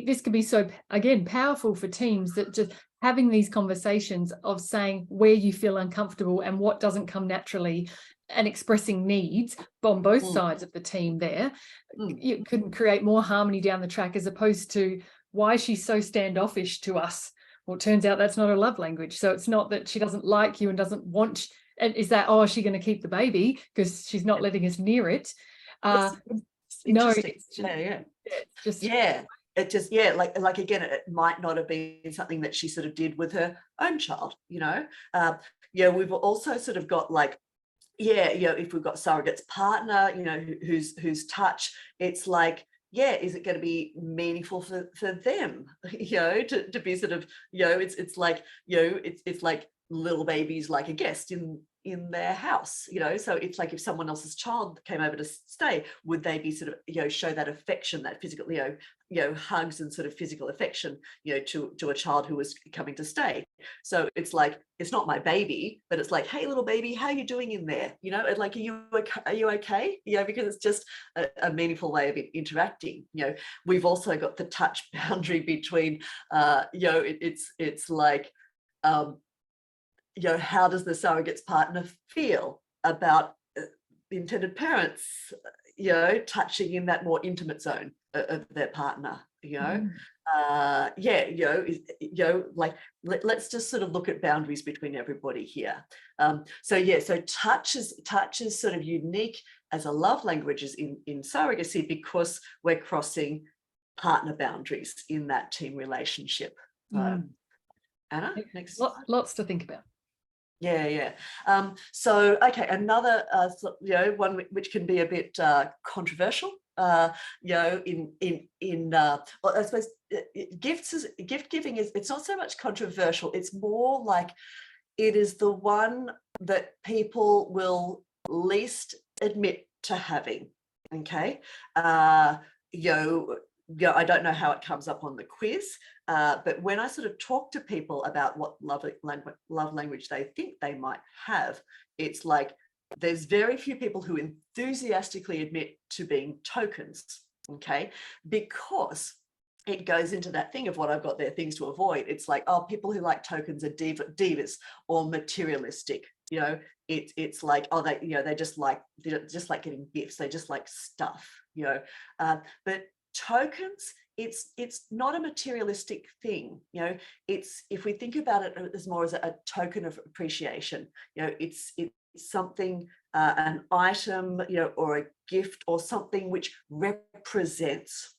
this can be so, again, powerful for teams, that just having these conversations of saying where you feel uncomfortable and what doesn't come naturally, and expressing needs on both sides of the team there. You can create more harmony down the track, as opposed to, why is she so standoffish to us? Well, it turns out that's not her love language. So it's not that she doesn't like you and doesn't want, and is that, oh, is she going to keep the baby because she's not letting us near it? No, it's just like again, it might not have been something that she sort of did with her own child. We've also sort of got like, if we've got surrogate's partner, who's touch, it's like, is it going to be meaningful for them, to be sort of, it's like, it's like little babies like a guest in their house, so it's like, if someone else's child came over to stay, would they be sort of, show that affection, that physical, hugs and sort of physical affection, to a child who was coming to stay. So it's like, it's not my baby, but it's like, hey, little baby, how are you doing in there? Like, are you okay? Because it's just a meaningful way of interacting. We've also got the touch boundary between, it's like, how does the surrogate's partner feel about the intended parents, touching in that more intimate zone of their partner, like, let's just sort of look at boundaries between everybody here. So touch is sort of unique as a love language is in surrogacy, because we're crossing partner boundaries in that team relationship. Anna, next slide. Lots to think about. So okay, another one which can be a bit controversial, well, I suppose gift giving it's not so much controversial, it's more like, it is the one that people will least admit to having. Okay, I don't know how it comes up on the quiz, but when I sort of talk to people about what love language they think they might have, it's like, there's very few people who enthusiastically admit to being tokens, okay? Because it goes into that thing of what I've got there, things to avoid. It's like, oh, people who like tokens are divas or materialistic. It's like, oh, they just like getting gifts. They just like stuff. But tokens, it's not a materialistic thing. It's, if we think about it as more as a token of appreciation, it's something, an item, or a gift, or something which represents,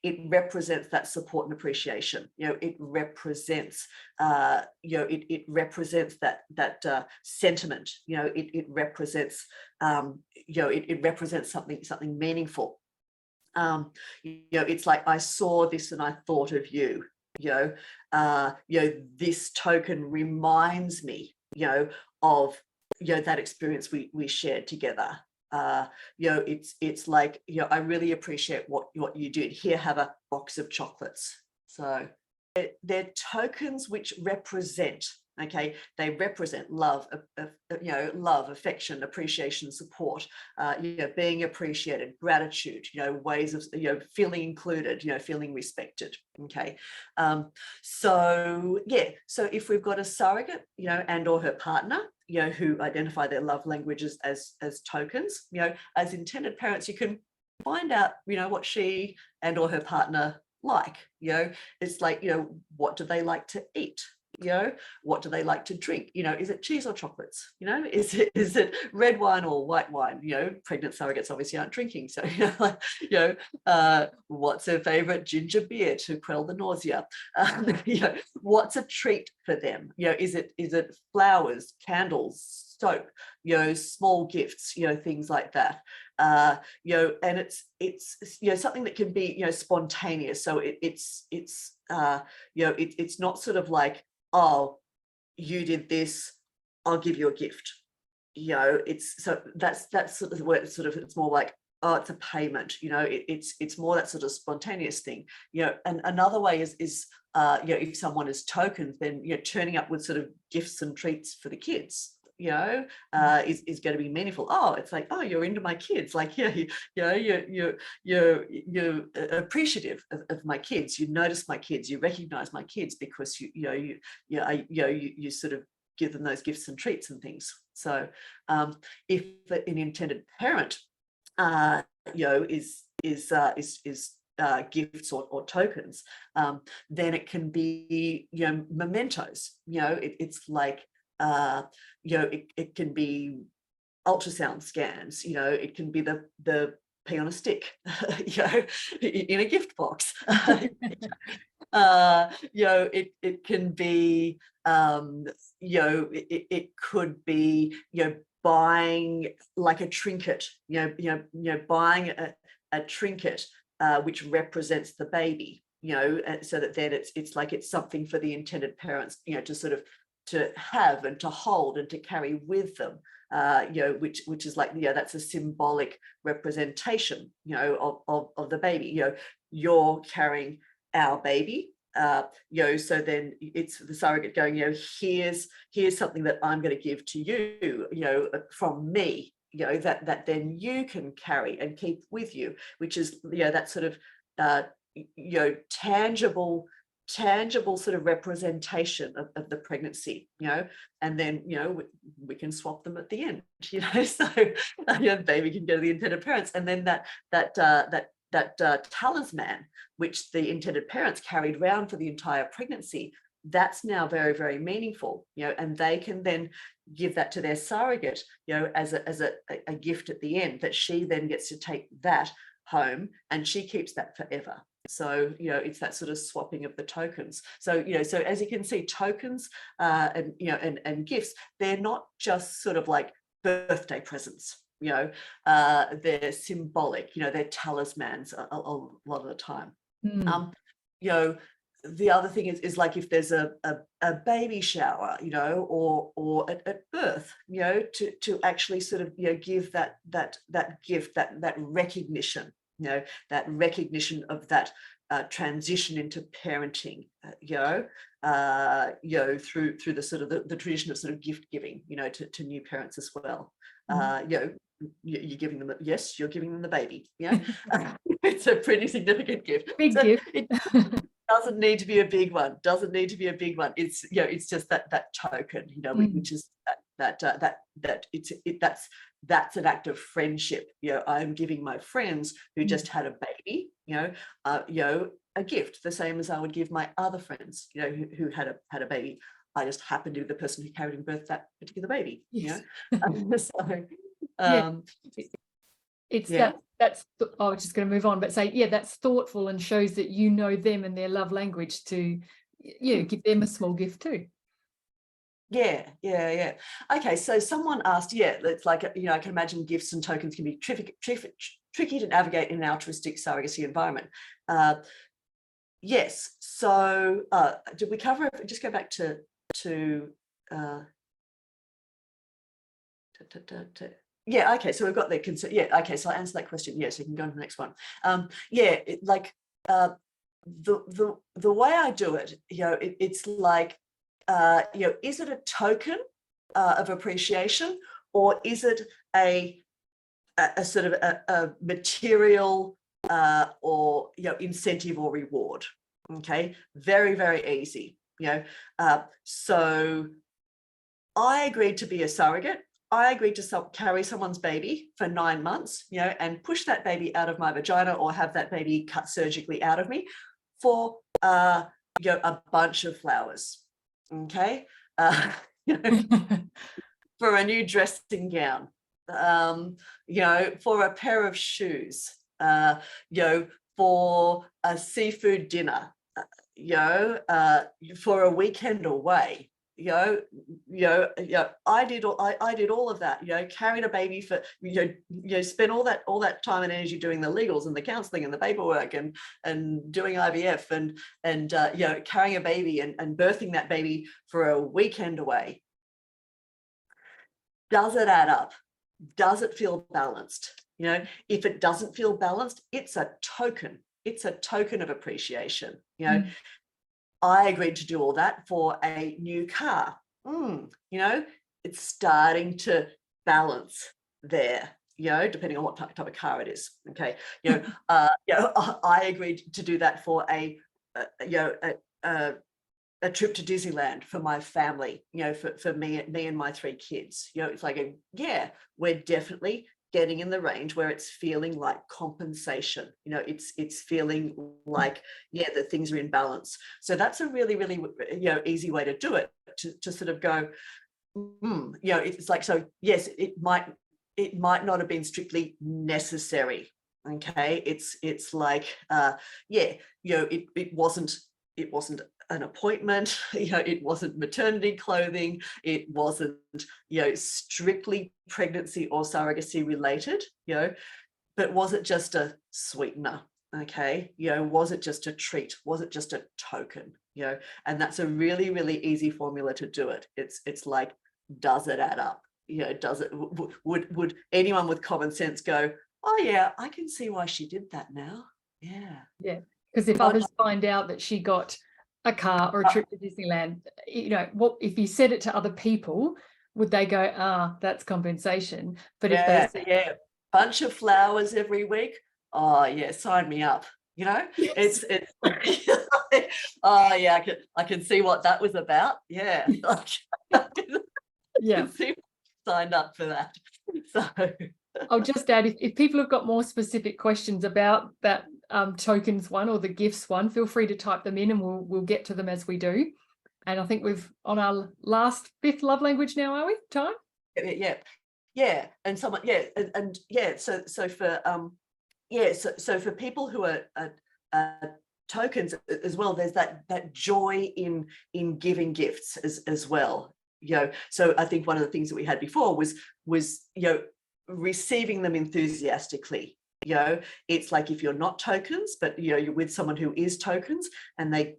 it represents that support and appreciation. It represents, it represents that sentiment. It represents, it represents something meaningful. It's like, I saw this and I thought of you. This token reminds me, of that experience we shared together. It's like, I really appreciate what you did. Here, have a box of chocolates. So they're tokens which represent. Okay, they represent love, love, affection, appreciation, support, being appreciated, gratitude, ways of, feeling included, feeling respected. Okay, so if we've got a surrogate, and or her partner, who identify their love languages as tokens, as intended parents, you can find out, what she and or her partner like. It's like, what do they like to eat? You know, what do they like to drink? You know, is it cheese or chocolates? You know, is it red wine or white wine? You know, pregnant surrogates obviously aren't drinking. So, you know, like, you know, what's their favorite ginger beer to quell the nausea? You know, what's a treat for them? You know, is it flowers, candles, soap, you know, small gifts, you know, things like that. You know, and it's you know, something that can be, you know, spontaneous. So it's you know, it's not sort of like, oh, you did this, I'll give you a gift. You know, it's so that's sort of where it's more like, oh, it's a payment. You know, it's more that sort of spontaneous thing. You know, and another way is you know, if someone is tokens, then, you know, turning up with sort of gifts and treats for the kids, you know, is going to be meaningful. Oh, it's like, oh, you're into my kids, like, yeah, you know, you're appreciative of my kids, you notice my kids, you recognize my kids, because you sort of give them those gifts and treats and things. So if an intended parent you know, is gifts or tokens, then it can be, you know, mementos. You know, it's like, you know, it can be ultrasound scans. You know, it can be the pea on a stick, you know, in a gift box. You know, it can be, you know, it could be, you know, buying like a trinket, you know, buying a trinket which represents the baby, you know, so that then it's like it's something for the intended parents, you know, to sort of to have and to hold and to carry with them, you know, which is like, you know, that's a symbolic representation, you know, of the baby. You know, you're carrying our baby, you know, so then it's the surrogate going, you know, here's something that I'm going to give to you, you know, from me, you know, that then you can carry and keep with you, which is, you know, that sort of you know, tangible sort of representation of the pregnancy, you know, and then, you know, we can swap them at the end, you know, so you know, baby can go to the intended parents, and then that talisman which the intended parents carried around for the entire pregnancy, that's now very, very meaningful, you know, and they can then give that to their surrogate, you know, as a gift at the end, that she then gets to take that home and she keeps that forever. So, you know, it's that sort of swapping of the tokens. So, you know, so as you can see, tokens and, you know, and gifts, they're not just sort of like birthday presents, you know, they're symbolic, you know, they're talismans a lot of the time. You know, the other thing is like if there's a baby shower, you know, or at birth, you know, to actually sort of, you know, give that gift, that recognition, you know, that recognition of that transition into parenting, you know, through the sort of the tradition of sort of gift giving, you know, to new parents as well. You know, you're giving them, yes, you're giving them the baby, yeah. It's a pretty significant gift. Big So gift. it doesn't need to be a big one, it's, you know, it's just that token, you know, which is that's an act of friendship. You know, I'm giving my friends who just had a baby, you know, a gift, the same as I would give my other friends, you know, who had a baby. I just happened to be the person who carried and birthed that particular baby. Yes. You know, so yeah. It's yeah. that's I was just going to move on, but say, yeah, that's thoughtful and shows that you know them and their love language to, you know, give them a small gift too. Yeah. Okay, so someone asked, yeah, it's like, you know, I can imagine gifts and tokens can be tricky to navigate in an altruistic surrogacy environment. Yes. So did we cover it? Just go back to yeah, okay, so we've got the concern. Yeah, okay, so I'll answer that question. Yes, you can go on to the next one. Yeah, the way I do it, you know, it's like, you know, is it a token of appreciation, or is it a sort of a material or, you know, incentive or reward? Okay, very, very easy, you know. So I agreed to be a surrogate. I agreed to carry someone's baby for 9 months, you know, and push that baby out of my vagina or have that baby cut surgically out of me for, you know, a bunch of flowers. okay, you know, for a new dressing gown, you know, for a pair of shoes, you know, for a seafood dinner, you know, for a weekend away. I did all of that. You know, carried a baby for spent all that time and energy doing the legals and the counselling and the paperwork and doing IVF and you know, carrying a baby and birthing that baby for a weekend away. Does it add up? Does it feel balanced? You know, if it doesn't feel balanced, it's a token. It's a token of appreciation. You know, I agreed to do all that for a new car. You know, it's starting to balance there, you know, depending on what type of car it is. Okay. You know, I agreed to do that for a trip to Disneyland for my family, you know, for me and my 3 kids. You know, it's like, yeah, we're definitely getting in the range where it's feeling like compensation. You know, it's feeling like, yeah, that things are in balance. So that's a really, really, you know, easy way to do it, to sort of go, you know, it's like, so yes, it might not have been strictly necessary. Okay, it's like, yeah, you know, it wasn't an appointment, you know, it wasn't maternity clothing, it wasn't, you know, strictly pregnancy or surrogacy related, you know, but was it just a sweetener? Okay, you know, was it just a treat? Was it just a token? You know, and that's a really, really easy formula to do it. It's like, does it add up? You know, does it, would anyone with common sense go, oh yeah, I can see why she did that now. Yeah, because if others find out that she got a car or a trip to Disneyland, you know, what if you said it to other people, would they go, that's compensation? But if they say, bunch of flowers every week, oh yeah, sign me up. You know, yes. it's oh yeah, I can see what that was about. Yeah, Yeah, signed up for that. So I'll just add, if people have got more specific questions about that tokens one or the gifts one, feel free to type them in and we'll get to them as we do. And I think we've on our last 5th love language now, are we? Time? Yeah. And someone, and yeah, so for so for people who are tokens as well, there's that joy in giving gifts as well. You know, so I think one of the things that we had before was you know, receiving them enthusiastically. You know, it's like, if you're not tokens, but you know, you're with someone who is tokens and they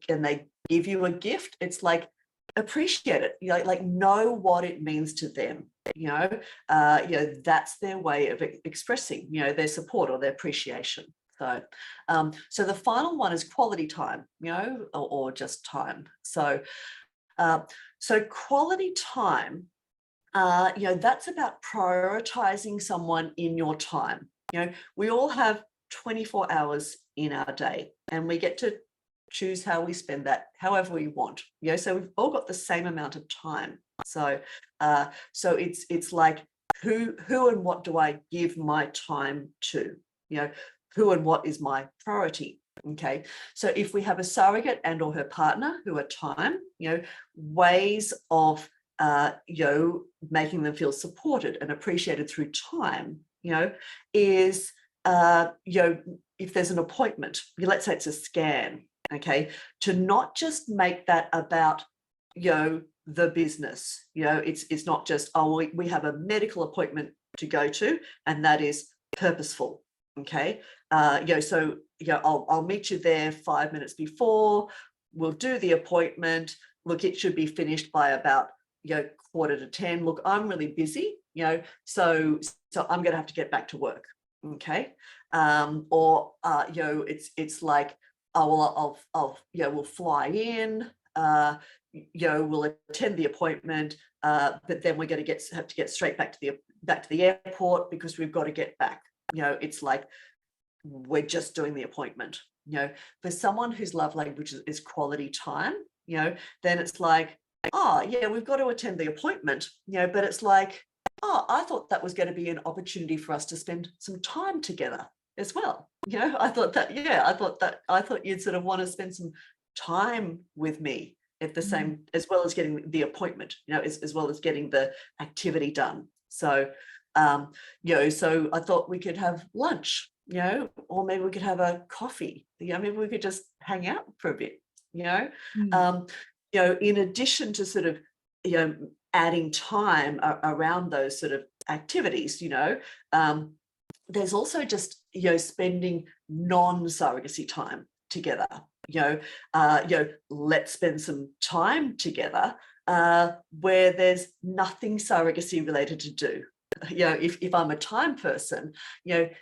give you a gift, it's like, appreciate it, you know what it means to them. You know, that's their way of expressing, you know, their support or their appreciation. So so the final one is quality time, you know, or just time. So so quality time, you know, that's about prioritizing someone in your time. You know, we all have 24 hours in our day and we get to choose how we spend that however we want. You know, so we've all got the same amount of time. So so it's like, who and what do I give my time to? You know, who and what is my priority? Okay, so if we have a surrogate and or her partner who are time, you know, ways of you know, making them feel supported and appreciated through time, you know, is you know, if there's an appointment, let's say it's a scan, okay, to not just make that about, you know, the business. You know, it's not just, oh, we have a medical appointment to go to and that is purposeful. Okay, you know, so you know, I'll meet you there 5 minutes before, we'll do the appointment, look, it should be finished by about, you know, 9:45. Look, I'm really busy, you know, so I'm going to have to get back to work. Okay, or you know, it's like, oh well, I'll you know, we'll fly in, you know, we'll attend the appointment, but then we're going to have to get straight back to the airport because we've got to get back. You know, it's like, we're just doing the appointment. You know, for someone whose love language is quality time, you know, then it's like, oh yeah, we've got to attend the appointment, you know, but it's like, oh, I thought that was going to be an opportunity for us to spend some time together as well. You know, I thought you'd sort of want to spend some time with me. at the same, as well as getting the appointment, as well as getting the activity done. So, so I thought we could have lunch, or maybe we could have a coffee, maybe we could just hang out for a bit, in addition to sort of, adding time around those sort of activities, there's also just, spending non-surrogacy time together, let's spend some time together where there's nothing surrogacy related to do. If I'm a time person,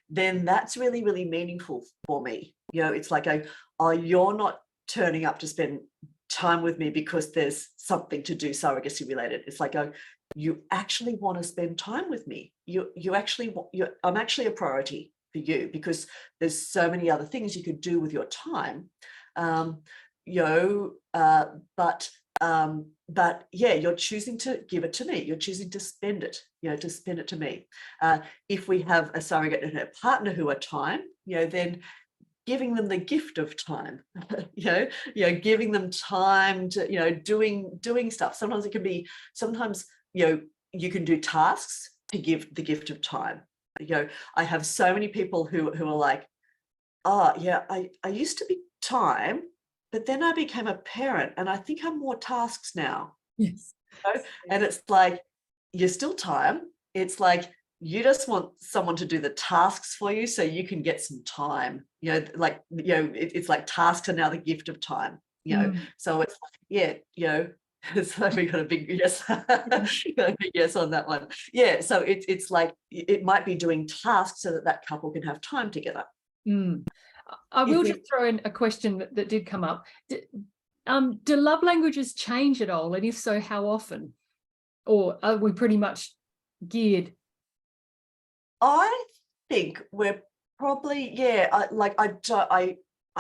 then that's really, really meaningful for me. It's like, oh, you're not turning up to spend time with me because there's something to do surrogacy related. It's like, oh, you actually want to spend time with me. I'm actually a priority for you because there's so many other things you could do with your time. But yeah, you're choosing to give it to me. You're choosing to spend it, to me. If we have a surrogate and a partner who are time, then giving them the gift of time, giving them time to, doing stuff. Sometimes it can be, you can do tasks to give the gift of time. I have so many people who are like, oh yeah, I used to be time, but then I became a parent and I think I'm more tasks now. Yes. And it's like, you're still time. It's like, you just want someone to do the tasks for you so you can get some time, it's like tasks are now the gift of time, so it's like, yeah, so we got a big yes, yes on that one. Yeah, so it's like, it might be doing tasks so that couple can have time together. I will just throw in a question that did come up. Do love languages change at all? And if so, how often? Or are we pretty much geared? I think we're probably, I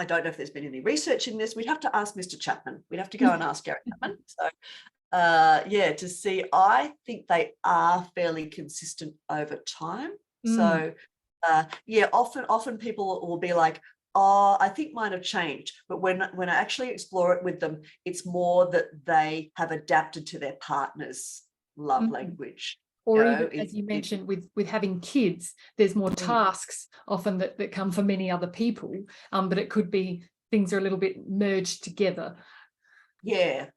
don't know if there's been any research in this. We'd have to ask Mr. Chapman. We'd have to go and ask Gary Chapman. So, to see, I think they are fairly consistent over time. So, often people will be like, oh, I think mine have changed. But when I actually explore it with them, it's more that they have adapted to their partner's love language. Or even, as you mentioned, with having kids, there's more tasks often that come for many other people, but it could be things are a little bit merged together. Yeah.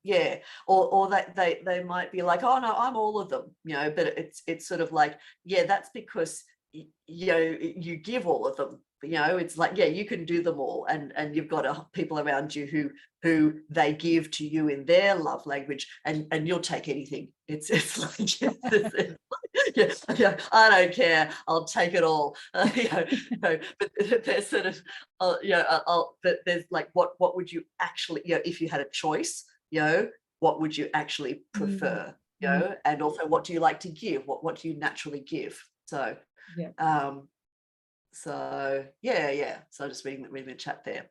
Or that they might be like, oh no, I'm all of them, but it's sort of like, yeah, that's because you give all of them. It's like, yeah, you can do them all, and you've got people around you who they give to you in their love language, and you'll take anything. It's like, yeah, I don't care, I'll take it all. But there's sort of, but there's like, what would you actually, if you had a choice, what would you actually prefer, and also what do you like to give? What do you naturally give? So, So I'm just reading the chat there.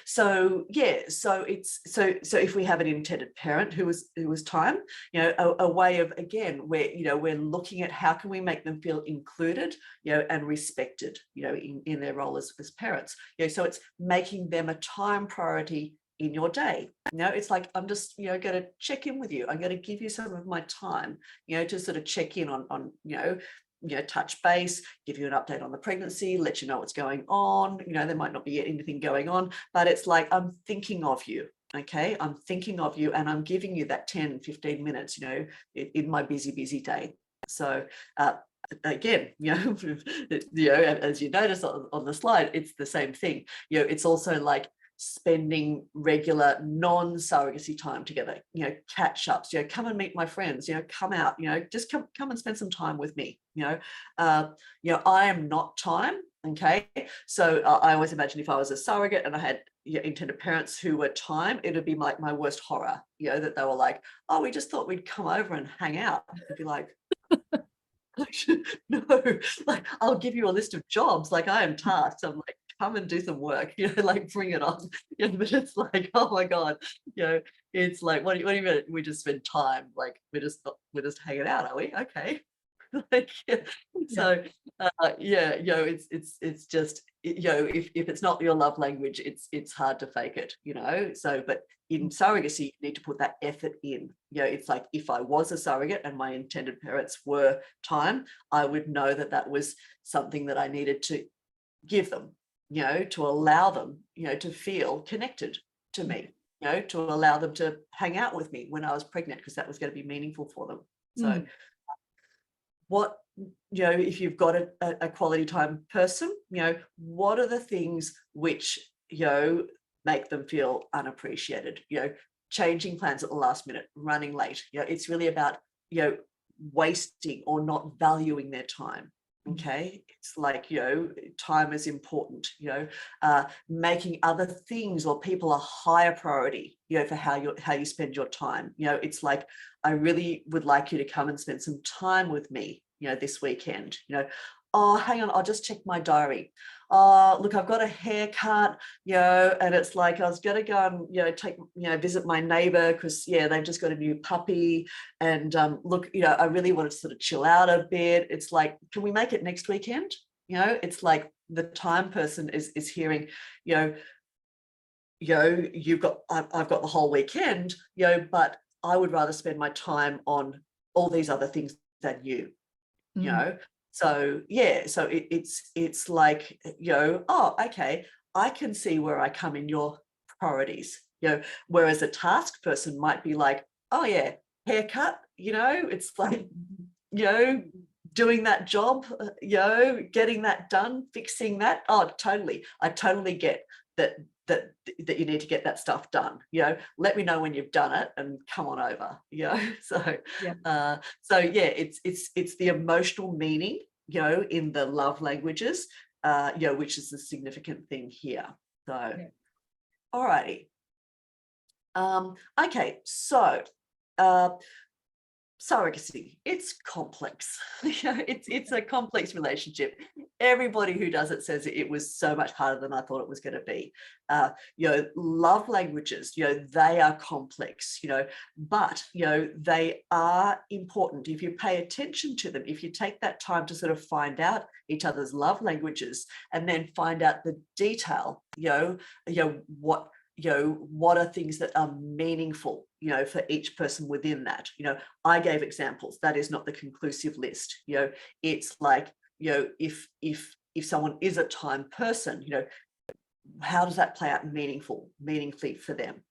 So it's so if we have an intended parent who was time, a way of, again, where we're looking at how can we make them feel included, and respected, in their role as parents. So it's making them a time priority in your day. It's like, I'm just going to check in with you. I'm going to give you some of my time, to sort of check in on touch base, give you an update on the pregnancy, let you know what's going on. There might not be anything going on, but it's like, I'm thinking of you. Okay, I'm thinking of you, and I'm giving you that 10-15 minutes, in my busy day. So again, as you notice on the slide, it's the same thing. It's also like spending regular non-surrogacy time together, catch ups, come and meet my friends, come out, just come and spend some time with me. I am not time. Okay, so I always imagine if I was a surrogate and I had intended parents who were time, it would be like my worst horror, that they were like, oh, we just thought we'd come over and hang out. I'd be like, no, like, I'll give you a list of jobs, like I am tasked. I'm like, come and do some work, like bring it on. But it's like, oh my God, it's like, what do you mean we just spend time? Like we're just hanging out, are we? Okay. Like, so yeah, it's just, if it's not your love language, it's hard to fake it, so, but in surrogacy you need to put that effort in. It's like, if I was a surrogate and my intended parents were time, I would know that that was something that I needed to give them, to allow them, to feel connected to me, to allow them to hang out with me when I was pregnant, because that was going to be meaningful for them. So what, if you've got a quality time person, what are the things which, make them feel unappreciated, changing plans at the last minute, running late, it's really about, wasting or not valuing their time. Okay, it's like, time is important, making other things or people a higher priority, for how you spend your time. It's like, I really would like you to come and spend some time with me, this weekend. Oh, hang on, I'll just check my diary. Oh, look, I've got a haircut, and it's like, I was going to go and, take, visit my neighbor because, they've just got a new puppy. And look, I really wanted to sort of chill out a bit. It's like, can we make it next weekend? It's like the time person is hearing, I've got the whole weekend, but I would rather spend my time on all these other things than you, So so it's like, oh, okay, I can see where I come in your priorities, whereas a task person might be like, oh yeah, haircut, it's like, doing that job, getting that done, fixing that. Oh, totally. I totally get that you need to get that stuff done. Let me know when you've done it and come on over. So it's the emotional meaning, in the love languages, which is the significant thing here. So all righty. Okay, so surrogacy, it's complex. It's a complex relationship. Everybody who does it says it was so much harder than I thought it was going to be. Love languages, they are complex, but they are important if you pay attention to them. If you take that time to sort of find out each other's love languages and then find out the detail, what are things that are meaningful, for each person within that. I gave examples. That is not the conclusive list. It's like, if someone is a time person, how does that play out meaningfully for them?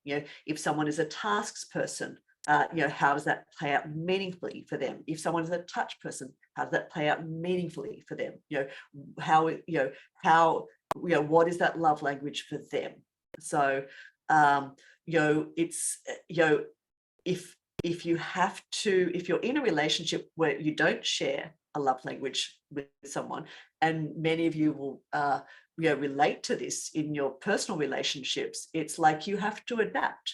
If someone is a tasks person, how does that play out meaningfully for them? If someone is a touch person, how does that play out meaningfully for them? What is that love language for them? So, it's, if you're in a relationship where you don't share a love language with someone, and many of you will, relate to this in your personal relationships, it's like you have to adapt.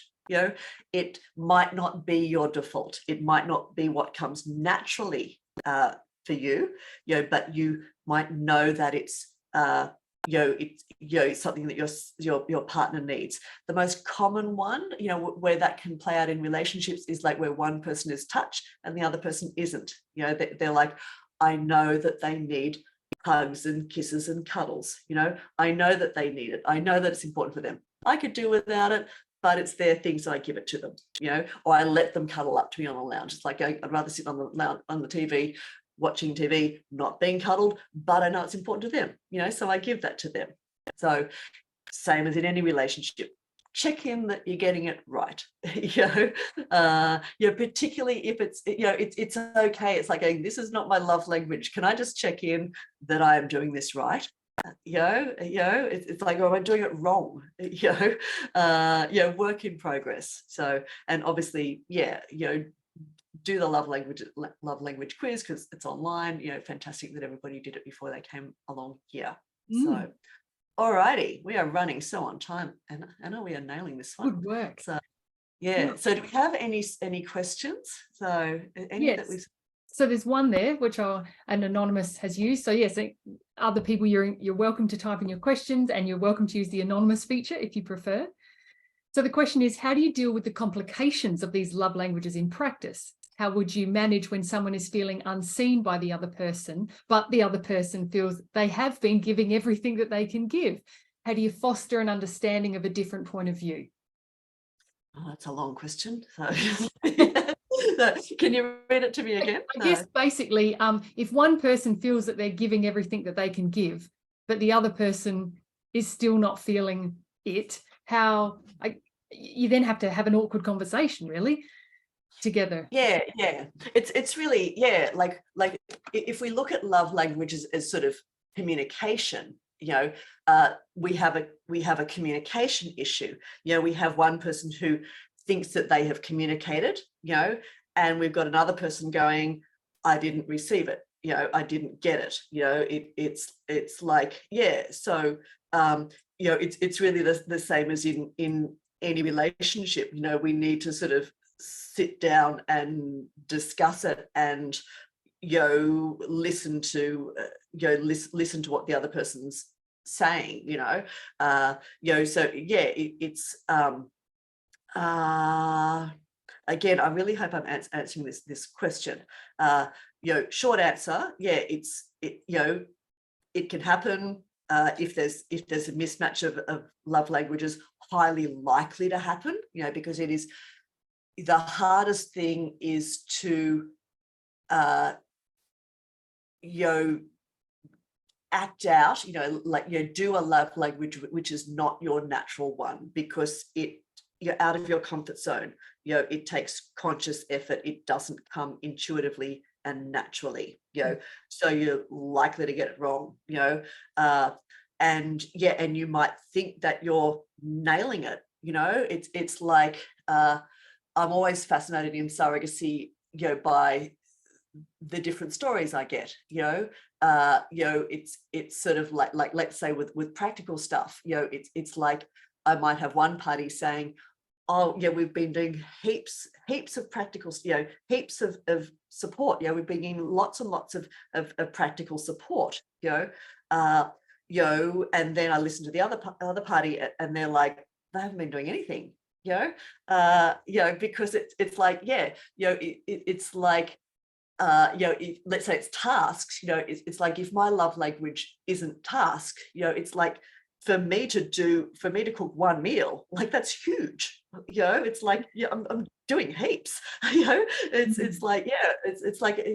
It might not be your default. It might not be what comes naturally for you, but you might know that it's, it's something that your partner needs. The most common one, where that can play out in relationships is like where one person is touch and the other person isn't. They're like, I know that they need hugs and kisses and cuddles. I know that they need it. I know that it's important for them. I could do without it, but it's their thing, so I give it to them. Or I let them cuddle up to me on the lounge. It's like, I'd rather sit on the lounge, on the TV, watching TV, not being cuddled, but I know it's important to them, so I give that to them. So same as in any relationship, check in that you're getting it right. Particularly if it's, it's okay. It's like, this is not my love language. Can I just check in that I am doing this right? It's like, oh, I'm doing it wrong. Work in progress. So, and obviously, do the love language quiz because it's online. Fantastic that everybody did it before they came along here. So, all righty, we are running so on time, and Anna, we are nailing this one. Good work. So, So, do we have any questions? So, that we've. So there's one there which an anonymous has used. So yes, other people, you're welcome to type in your questions, and you're welcome to use the anonymous feature if you prefer. So the question is, how do you deal with the complications of these love languages in practice? How would you manage when someone is feeling unseen by the other person, but the other person feels they have been giving everything that they can give? How do you foster an understanding of a different point of view? Oh, that's a long question. So, so can you read it to me again? I guess basically, if one person feels that they're giving everything that they can give, but the other person is still not feeling it, you then have to have an awkward conversation, really, together. Yeah, it's really, like if we look at love languages as sort of communication, we have a communication issue. We have one person who thinks that they have communicated, and we've got another person going, I didn't receive it, I didn't get it, it's like, so it's really the same as in any relationship. We need to sort of sit down and discuss it, and listen to listen to what the other person's saying. So it's again, I really hope I'm answering this question. Short answer, it can happen. If there's a mismatch of love languages, highly likely to happen, because it is the hardest thing is to act out, do a love language which is not your natural one, because you're out of your comfort zone. It takes conscious effort. It doesn't come intuitively and naturally, so you're likely to get it wrong, and you might think that you're nailing it. It's like, I'm always fascinated in surrogacy, by the different stories I get. It's sort of like let's say with practical stuff. It's like I might have one party saying, oh yeah, we've been doing heaps of practical, heaps of support. We've been getting lots and lots of practical support. And then I listen to the other party, and they're like, they haven't been doing anything. Because it's like, it's like, let's say it's tasks. It's like, if my love language isn't task, it's like for me to cook one meal, like that's huge. It's like, I'm doing heaps. It's like, it's like,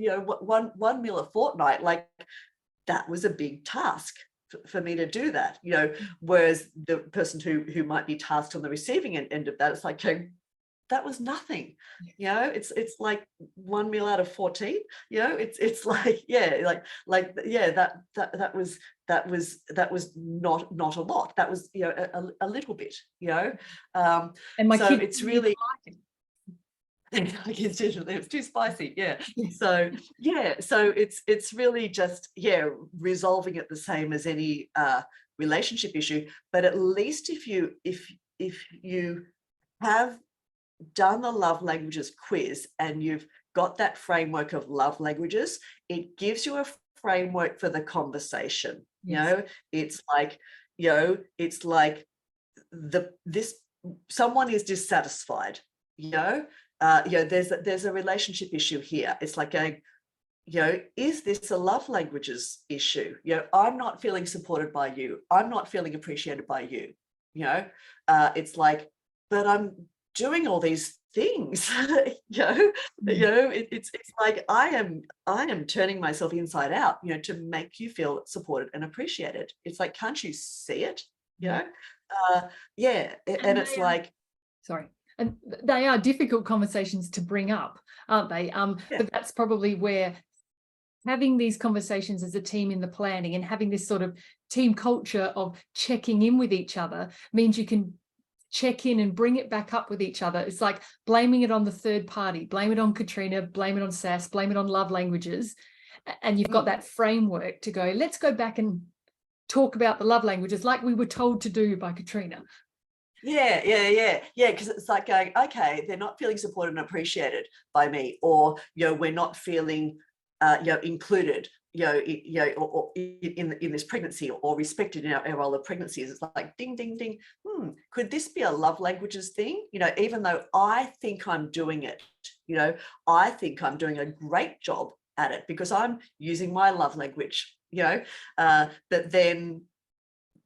one meal a fortnight, like that was a big task for me to do that, whereas the person who might be tasked on the receiving end of that, it's like, that was nothing. It's like one meal out of 14. It's like, that was not a lot. That was, a little bit, and my so kids it's really it's too spicy. So it's really just resolving it the same as any relationship issue. But at least if you have done the love languages quiz and you've got that framework of love languages, it gives you a framework for the conversation. Yes. It's like, it's like someone is dissatisfied, there's a relationship issue here. It's like going, is this a love languages issue? I'm not feeling supported by you. I'm not feeling appreciated by you. It's like, but I'm doing all these things. It's like I am turning myself inside out, to make you feel supported and appreciated. It's like, can't you see it? And it's like, sorry. And they are difficult conversations to bring up, aren't they? But that's probably where having these conversations as a team in the planning and having this sort of team culture of checking in with each other means you can check in and bring it back up with each other. It's like blaming it on the third party, blame it on Katrina, blame it on SASS, blame it on love languages. And you've got that framework to go, let's go back and talk about the love languages like we were told to do by Katrina. Because it's like going, okay, they're not feeling supported and appreciated by me, or we're not feeling included, or in this pregnancy, or respected in our role of pregnancies. It's like ding ding ding. Could this be a love languages thing? Even though I think I'm doing it, I think I'm doing a great job at it because I'm using my love language, but then,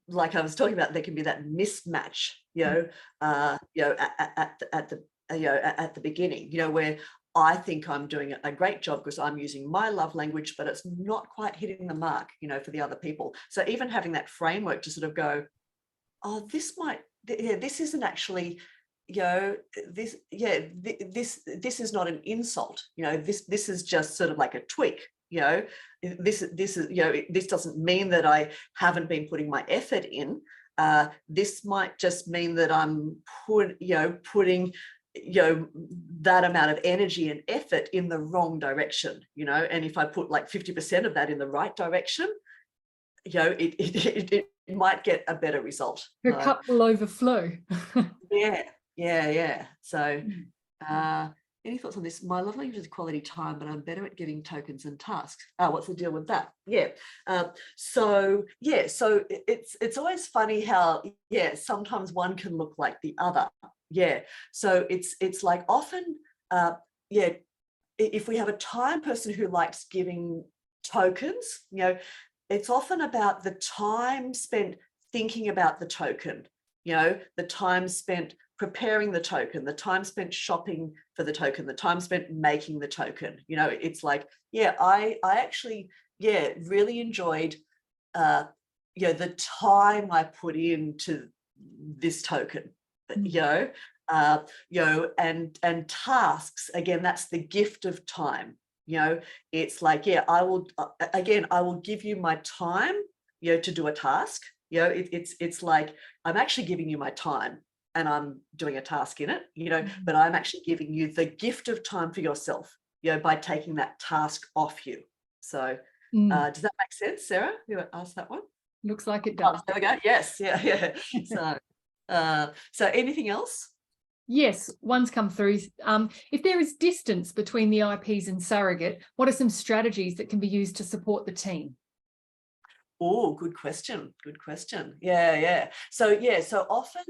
like I was talking about, there can be that mismatch, at the beginning, where I think I'm doing a great job because I'm using my love language, but it's not quite hitting the mark, for the other people. So even having that framework to sort of go, oh, this isn't actually, this is not an insult, this is just sort of like a tweak, this is, this doesn't mean that I haven't been putting my effort in. This might just mean that I'm putting that amount of energy and effort in the wrong direction, and if I put like 50% of that in the right direction, it might get a better result. Your cup will overflow. Yeah. So any thoughts on this? My love language is quality time, but I'm better at giving tokens and tasks. What's the deal with that? So it's always funny how sometimes one can look like the other. So it's like often if we have a time person who likes giving tokens, it's often about the time spent thinking about the token, the time spent preparing the token, the time spent shopping for the token, the time spent making the token. It's like, I actually, really enjoyed, the time I put into this token, and tasks, again, that's the gift of time. It's like, I will give you my time, to do a task. It's like, I'm actually giving you my time and I'm doing a task in it, but I'm actually giving you the gift of time for yourself, by taking that task off you. So does that make sense, Sarah? You asked that one? Looks like it does. There we go. Yes. Yeah. So anything else? Yes, one's come through. If there is distance between the IPs and surrogate, what are some strategies that can be used to support the team? Oh, good question. Yeah. So often,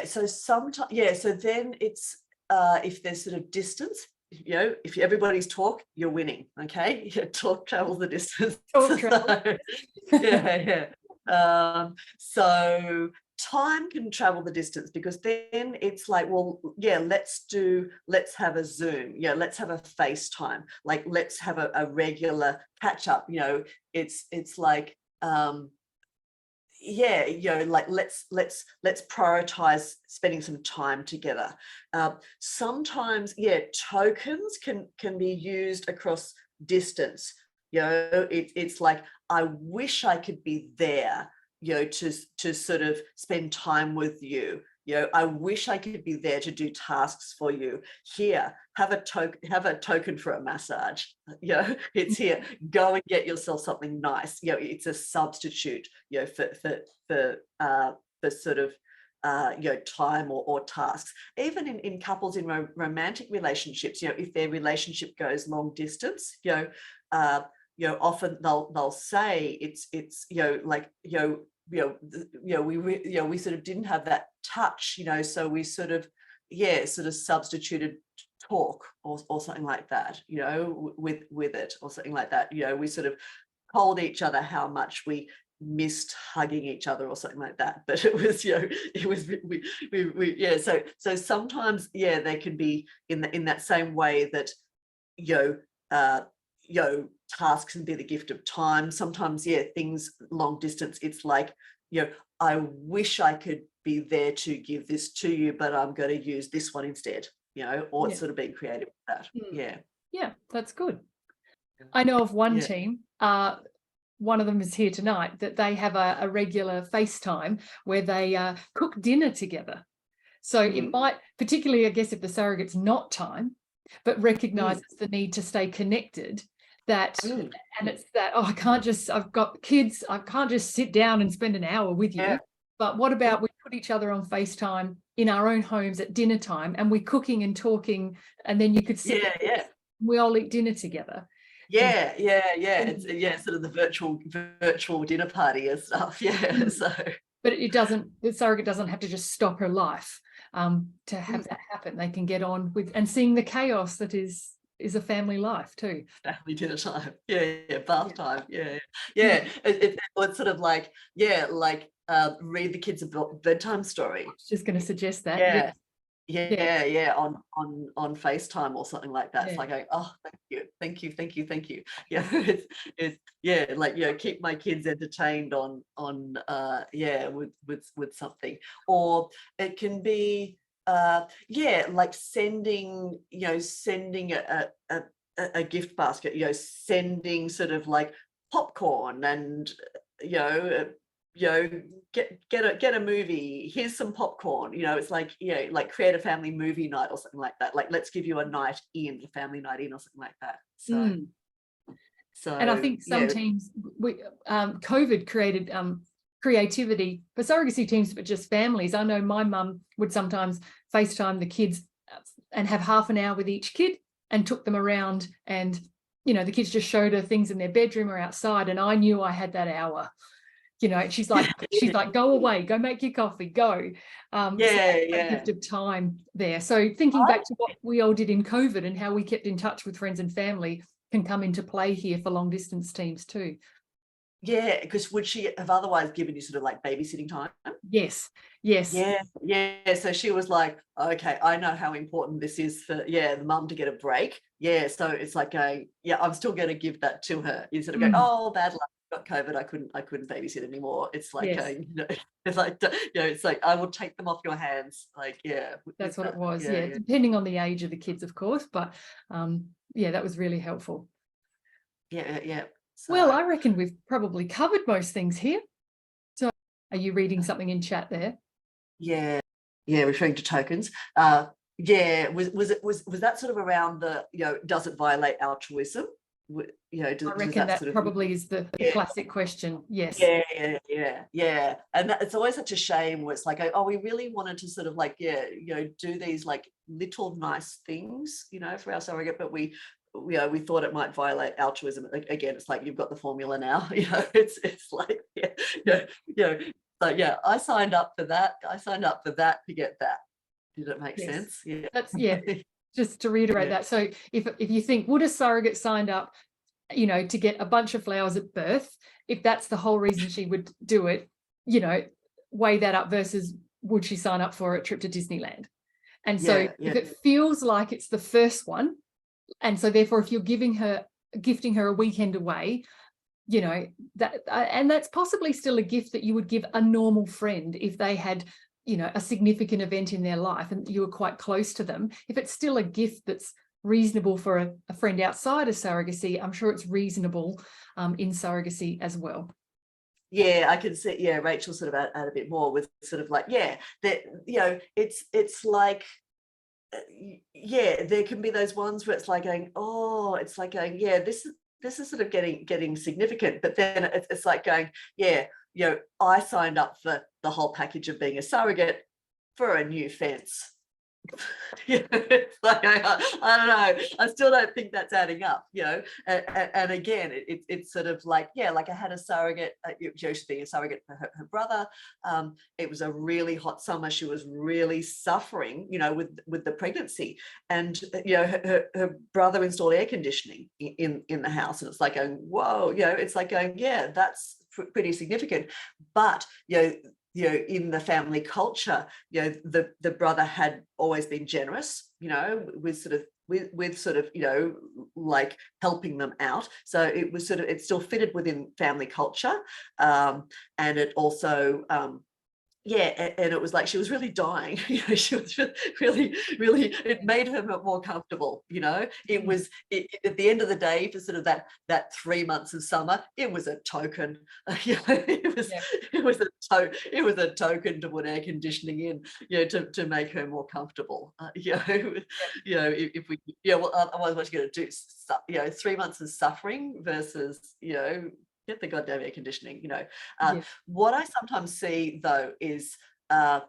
so sometimes, so then it's, if there's sort of distance, if everybody's talk, you're winning. Okay. Talk travels the distance. Talk travel. So time can travel the distance, because then it's like, well, let's have a Zoom, let's have a FaceTime, like let's have a regular catch up, it's like, like let's prioritize spending some time together. Sometimes tokens can be used across distance. It's like, I wish I could be there, to sort of spend time with you. I wish I could be there to do tasks for you. Here, have a token for a massage. It's here. Go and get yourself something nice. It's a substitute, for sort of time or tasks. Even in couples in romantic relationships, if their relationship goes long distance, often they'll say it's we sort of didn't have that touch, so we sort of substituted talk or something like that, with it, or something like that. We sort of told each other how much we missed hugging each other or something like that. But it was, so sometimes, they can be in that same way that, tasks can be the gift of time. Sometimes, things long distance, it's like, I wish I could be there to give this to you, but I'm going to use this one instead, or it's sort of being creative with that. Yeah, that's good. I know of one team, one of them is here tonight, that they have a regular FaceTime where they cook dinner together. So it might, particularly, I guess, if the surrogate's not time, but recognises the need to stay connected, and it's that, I've got kids, I can't just sit down and spend an hour with you. But what about we put each other on FaceTime in our own homes at dinner time, and we're cooking and talking, and then you could sit we all eat dinner together. It's sort of the virtual dinner party and stuff. So but the surrogate doesn't have to just stop her life. to have that happen. They can get on with and seeing the chaos that is a family life too. Family dinner time, bath time, it's sort of like, read the kids a bedtime story. I was just going to suggest that. On FaceTime or something like that. It's like going, oh, thank you. It's like, keep my kids entertained on with something. Or it can be like sending a gift basket, sending sort of like popcorn and get a movie, here's some popcorn, it's like, like create a family movie night or something like that, like let's give you a family night in or something like that. So and I think some teams, COVID created creativity for surrogacy teams, but just families. I know my mum would sometimes FaceTime the kids and have half an hour with each kid and took them around, and the kids just showed her things in their bedroom or outside, and I knew I had that hour. She's like, go away, go make your coffee, go. Gift of time there. So thinking back to what we all did in COVID and how we kept in touch with friends and family can come into play here for long distance teams too. Yeah, because would she have otherwise given you sort of like babysitting time? Yes. Yeah. So she was like, okay, I know how important this is for the mum to get a break. Yeah. So it's like I'm still going to give that to her instead of going, oh, bad luck, got COVID, I couldn't babysit anymore. It's like it's like I will take them off your hands. Like that's what it was. Yeah, depending on the age of the kids, of course, but that was really helpful. Yeah. So, well, I reckon we've probably covered most things here. So are you reading something in chat there? Yeah, referring to tokens. Was that sort of around the, does it violate altruism? I reckon that probably is the classic question. Yes. Yeah. And it's always such a shame where it's like, oh, we really wanted to sort of like, do these like little nice things, for our surrogate, but we thought it might violate altruism. Again, it's like you've got the formula now. It's like so I signed up for that. To get that. Did it make sense? Yeah. That's just to reiterate that. So if you think, would a surrogate signed up, to get a bunch of flowers at birth, if that's the whole reason she would do it, weigh that up versus would she sign up for a trip to Disneyland? And so if it feels like it's the first one, and so therefore if you're gifting her a weekend away, that and that's possibly still a gift that you would give a normal friend if they had a significant event in their life and you were quite close to them. If it's still a gift that's reasonable for a friend outside of surrogacy, I'm sure it's reasonable in surrogacy as well. Yeah, I can see. Yeah, Rachel sort of add a bit more with sort of like, that it's like, there can be those ones where it's like going, this is sort of getting significant, but then it's like going, I signed up for the whole package of being a surrogate for a new fence. It's like, I don't know, I still don't think that's adding up, and again it's sort of like, like I had a surrogate, she was being a surrogate for her brother. It was a really hot summer, she was really suffering, with the pregnancy, and her brother installed air conditioning in the house, and it's like going, whoa, it's like going, that's pretty significant. But in the family culture, the brother had always been generous, with sort of like helping them out. So it was sort of, it still fitted within family culture, and it also and it was like she was really dying. She was really, it made her more comfortable. It was at the end of the day, for sort of that 3 months of summer, it was a token. It was a token to put air conditioning in, to make her more comfortable. If we, otherwise what you're going to do? 3 months of suffering versus, get the goddamn air conditioning. What I sometimes see though is where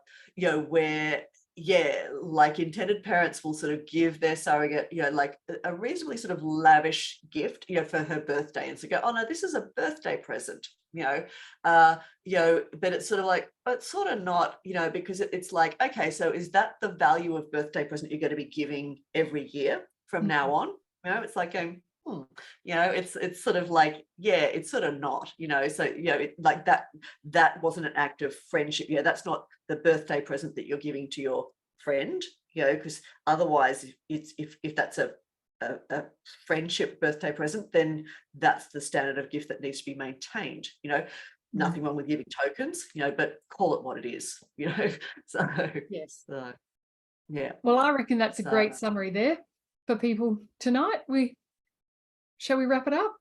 like intended parents will sort of give their surrogate like a reasonably sort of lavish gift for her birthday, and so go, oh no, this is a birthday present, but it's sort of like, but sort of not, because it's like, okay, so is that the value of birthday present you're going to be giving every year from now on? It's like going, it's sort of like, yeah, it's sort of not, so, like that wasn't an act of friendship. That's not the birthday present that you're giving to your friend, because otherwise if that's a friendship birthday present, then that's the standard of gift that needs to be maintained. Nothing wrong with giving tokens, but call it what it is, so yes. So yeah, Well, I reckon that's a great summary there for people tonight. Shall we wrap it up?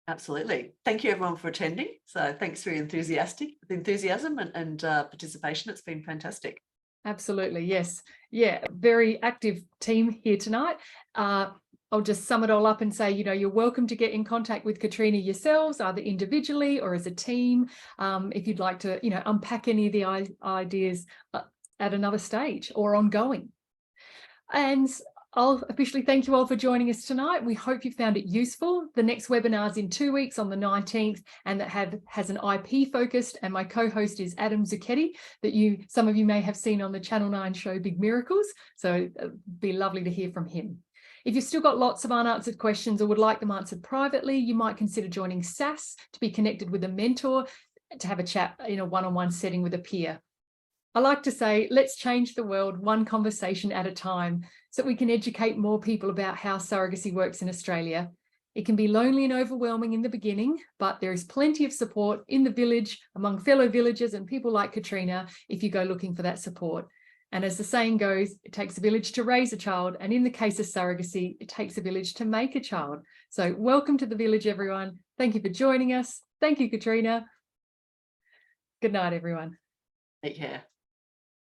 Absolutely. Thank you everyone for attending. So thanks for your enthusiasm and participation. It's been fantastic. Absolutely, yes. Yeah, very active team here tonight. I'll just sum it all up and say, you're welcome to get in contact with Katrina yourselves, either individually or as a team, if you'd like to, unpack any of the ideas at another stage or ongoing. And I'll officially thank you all for joining us tonight. We hope you found it useful. The next webinar is in 2 weeks on the 19th, and that has an IP focused, and my co-host is Adam Zucchetti, that some of you may have seen on the Channel 9 show Big Miracles. So it'd be lovely to hear from him. If you've still got lots of unanswered questions or would like them answered privately, you might consider joining SASS to be connected with a mentor, to have a chat in a one-on-one setting with a peer. I like to say, let's change the world one conversation at a time so that we can educate more people about how surrogacy works in Australia. It can be lonely and overwhelming in the beginning, but there is plenty of support in the village among fellow villagers and people like Katrina if you go looking for that support. And as the saying goes, it takes a village to raise a child, and in the case of surrogacy, it takes a village to make a child. So welcome to the village, everyone. Thank you for joining us. Thank you, Katrina. Good night, everyone. Take care.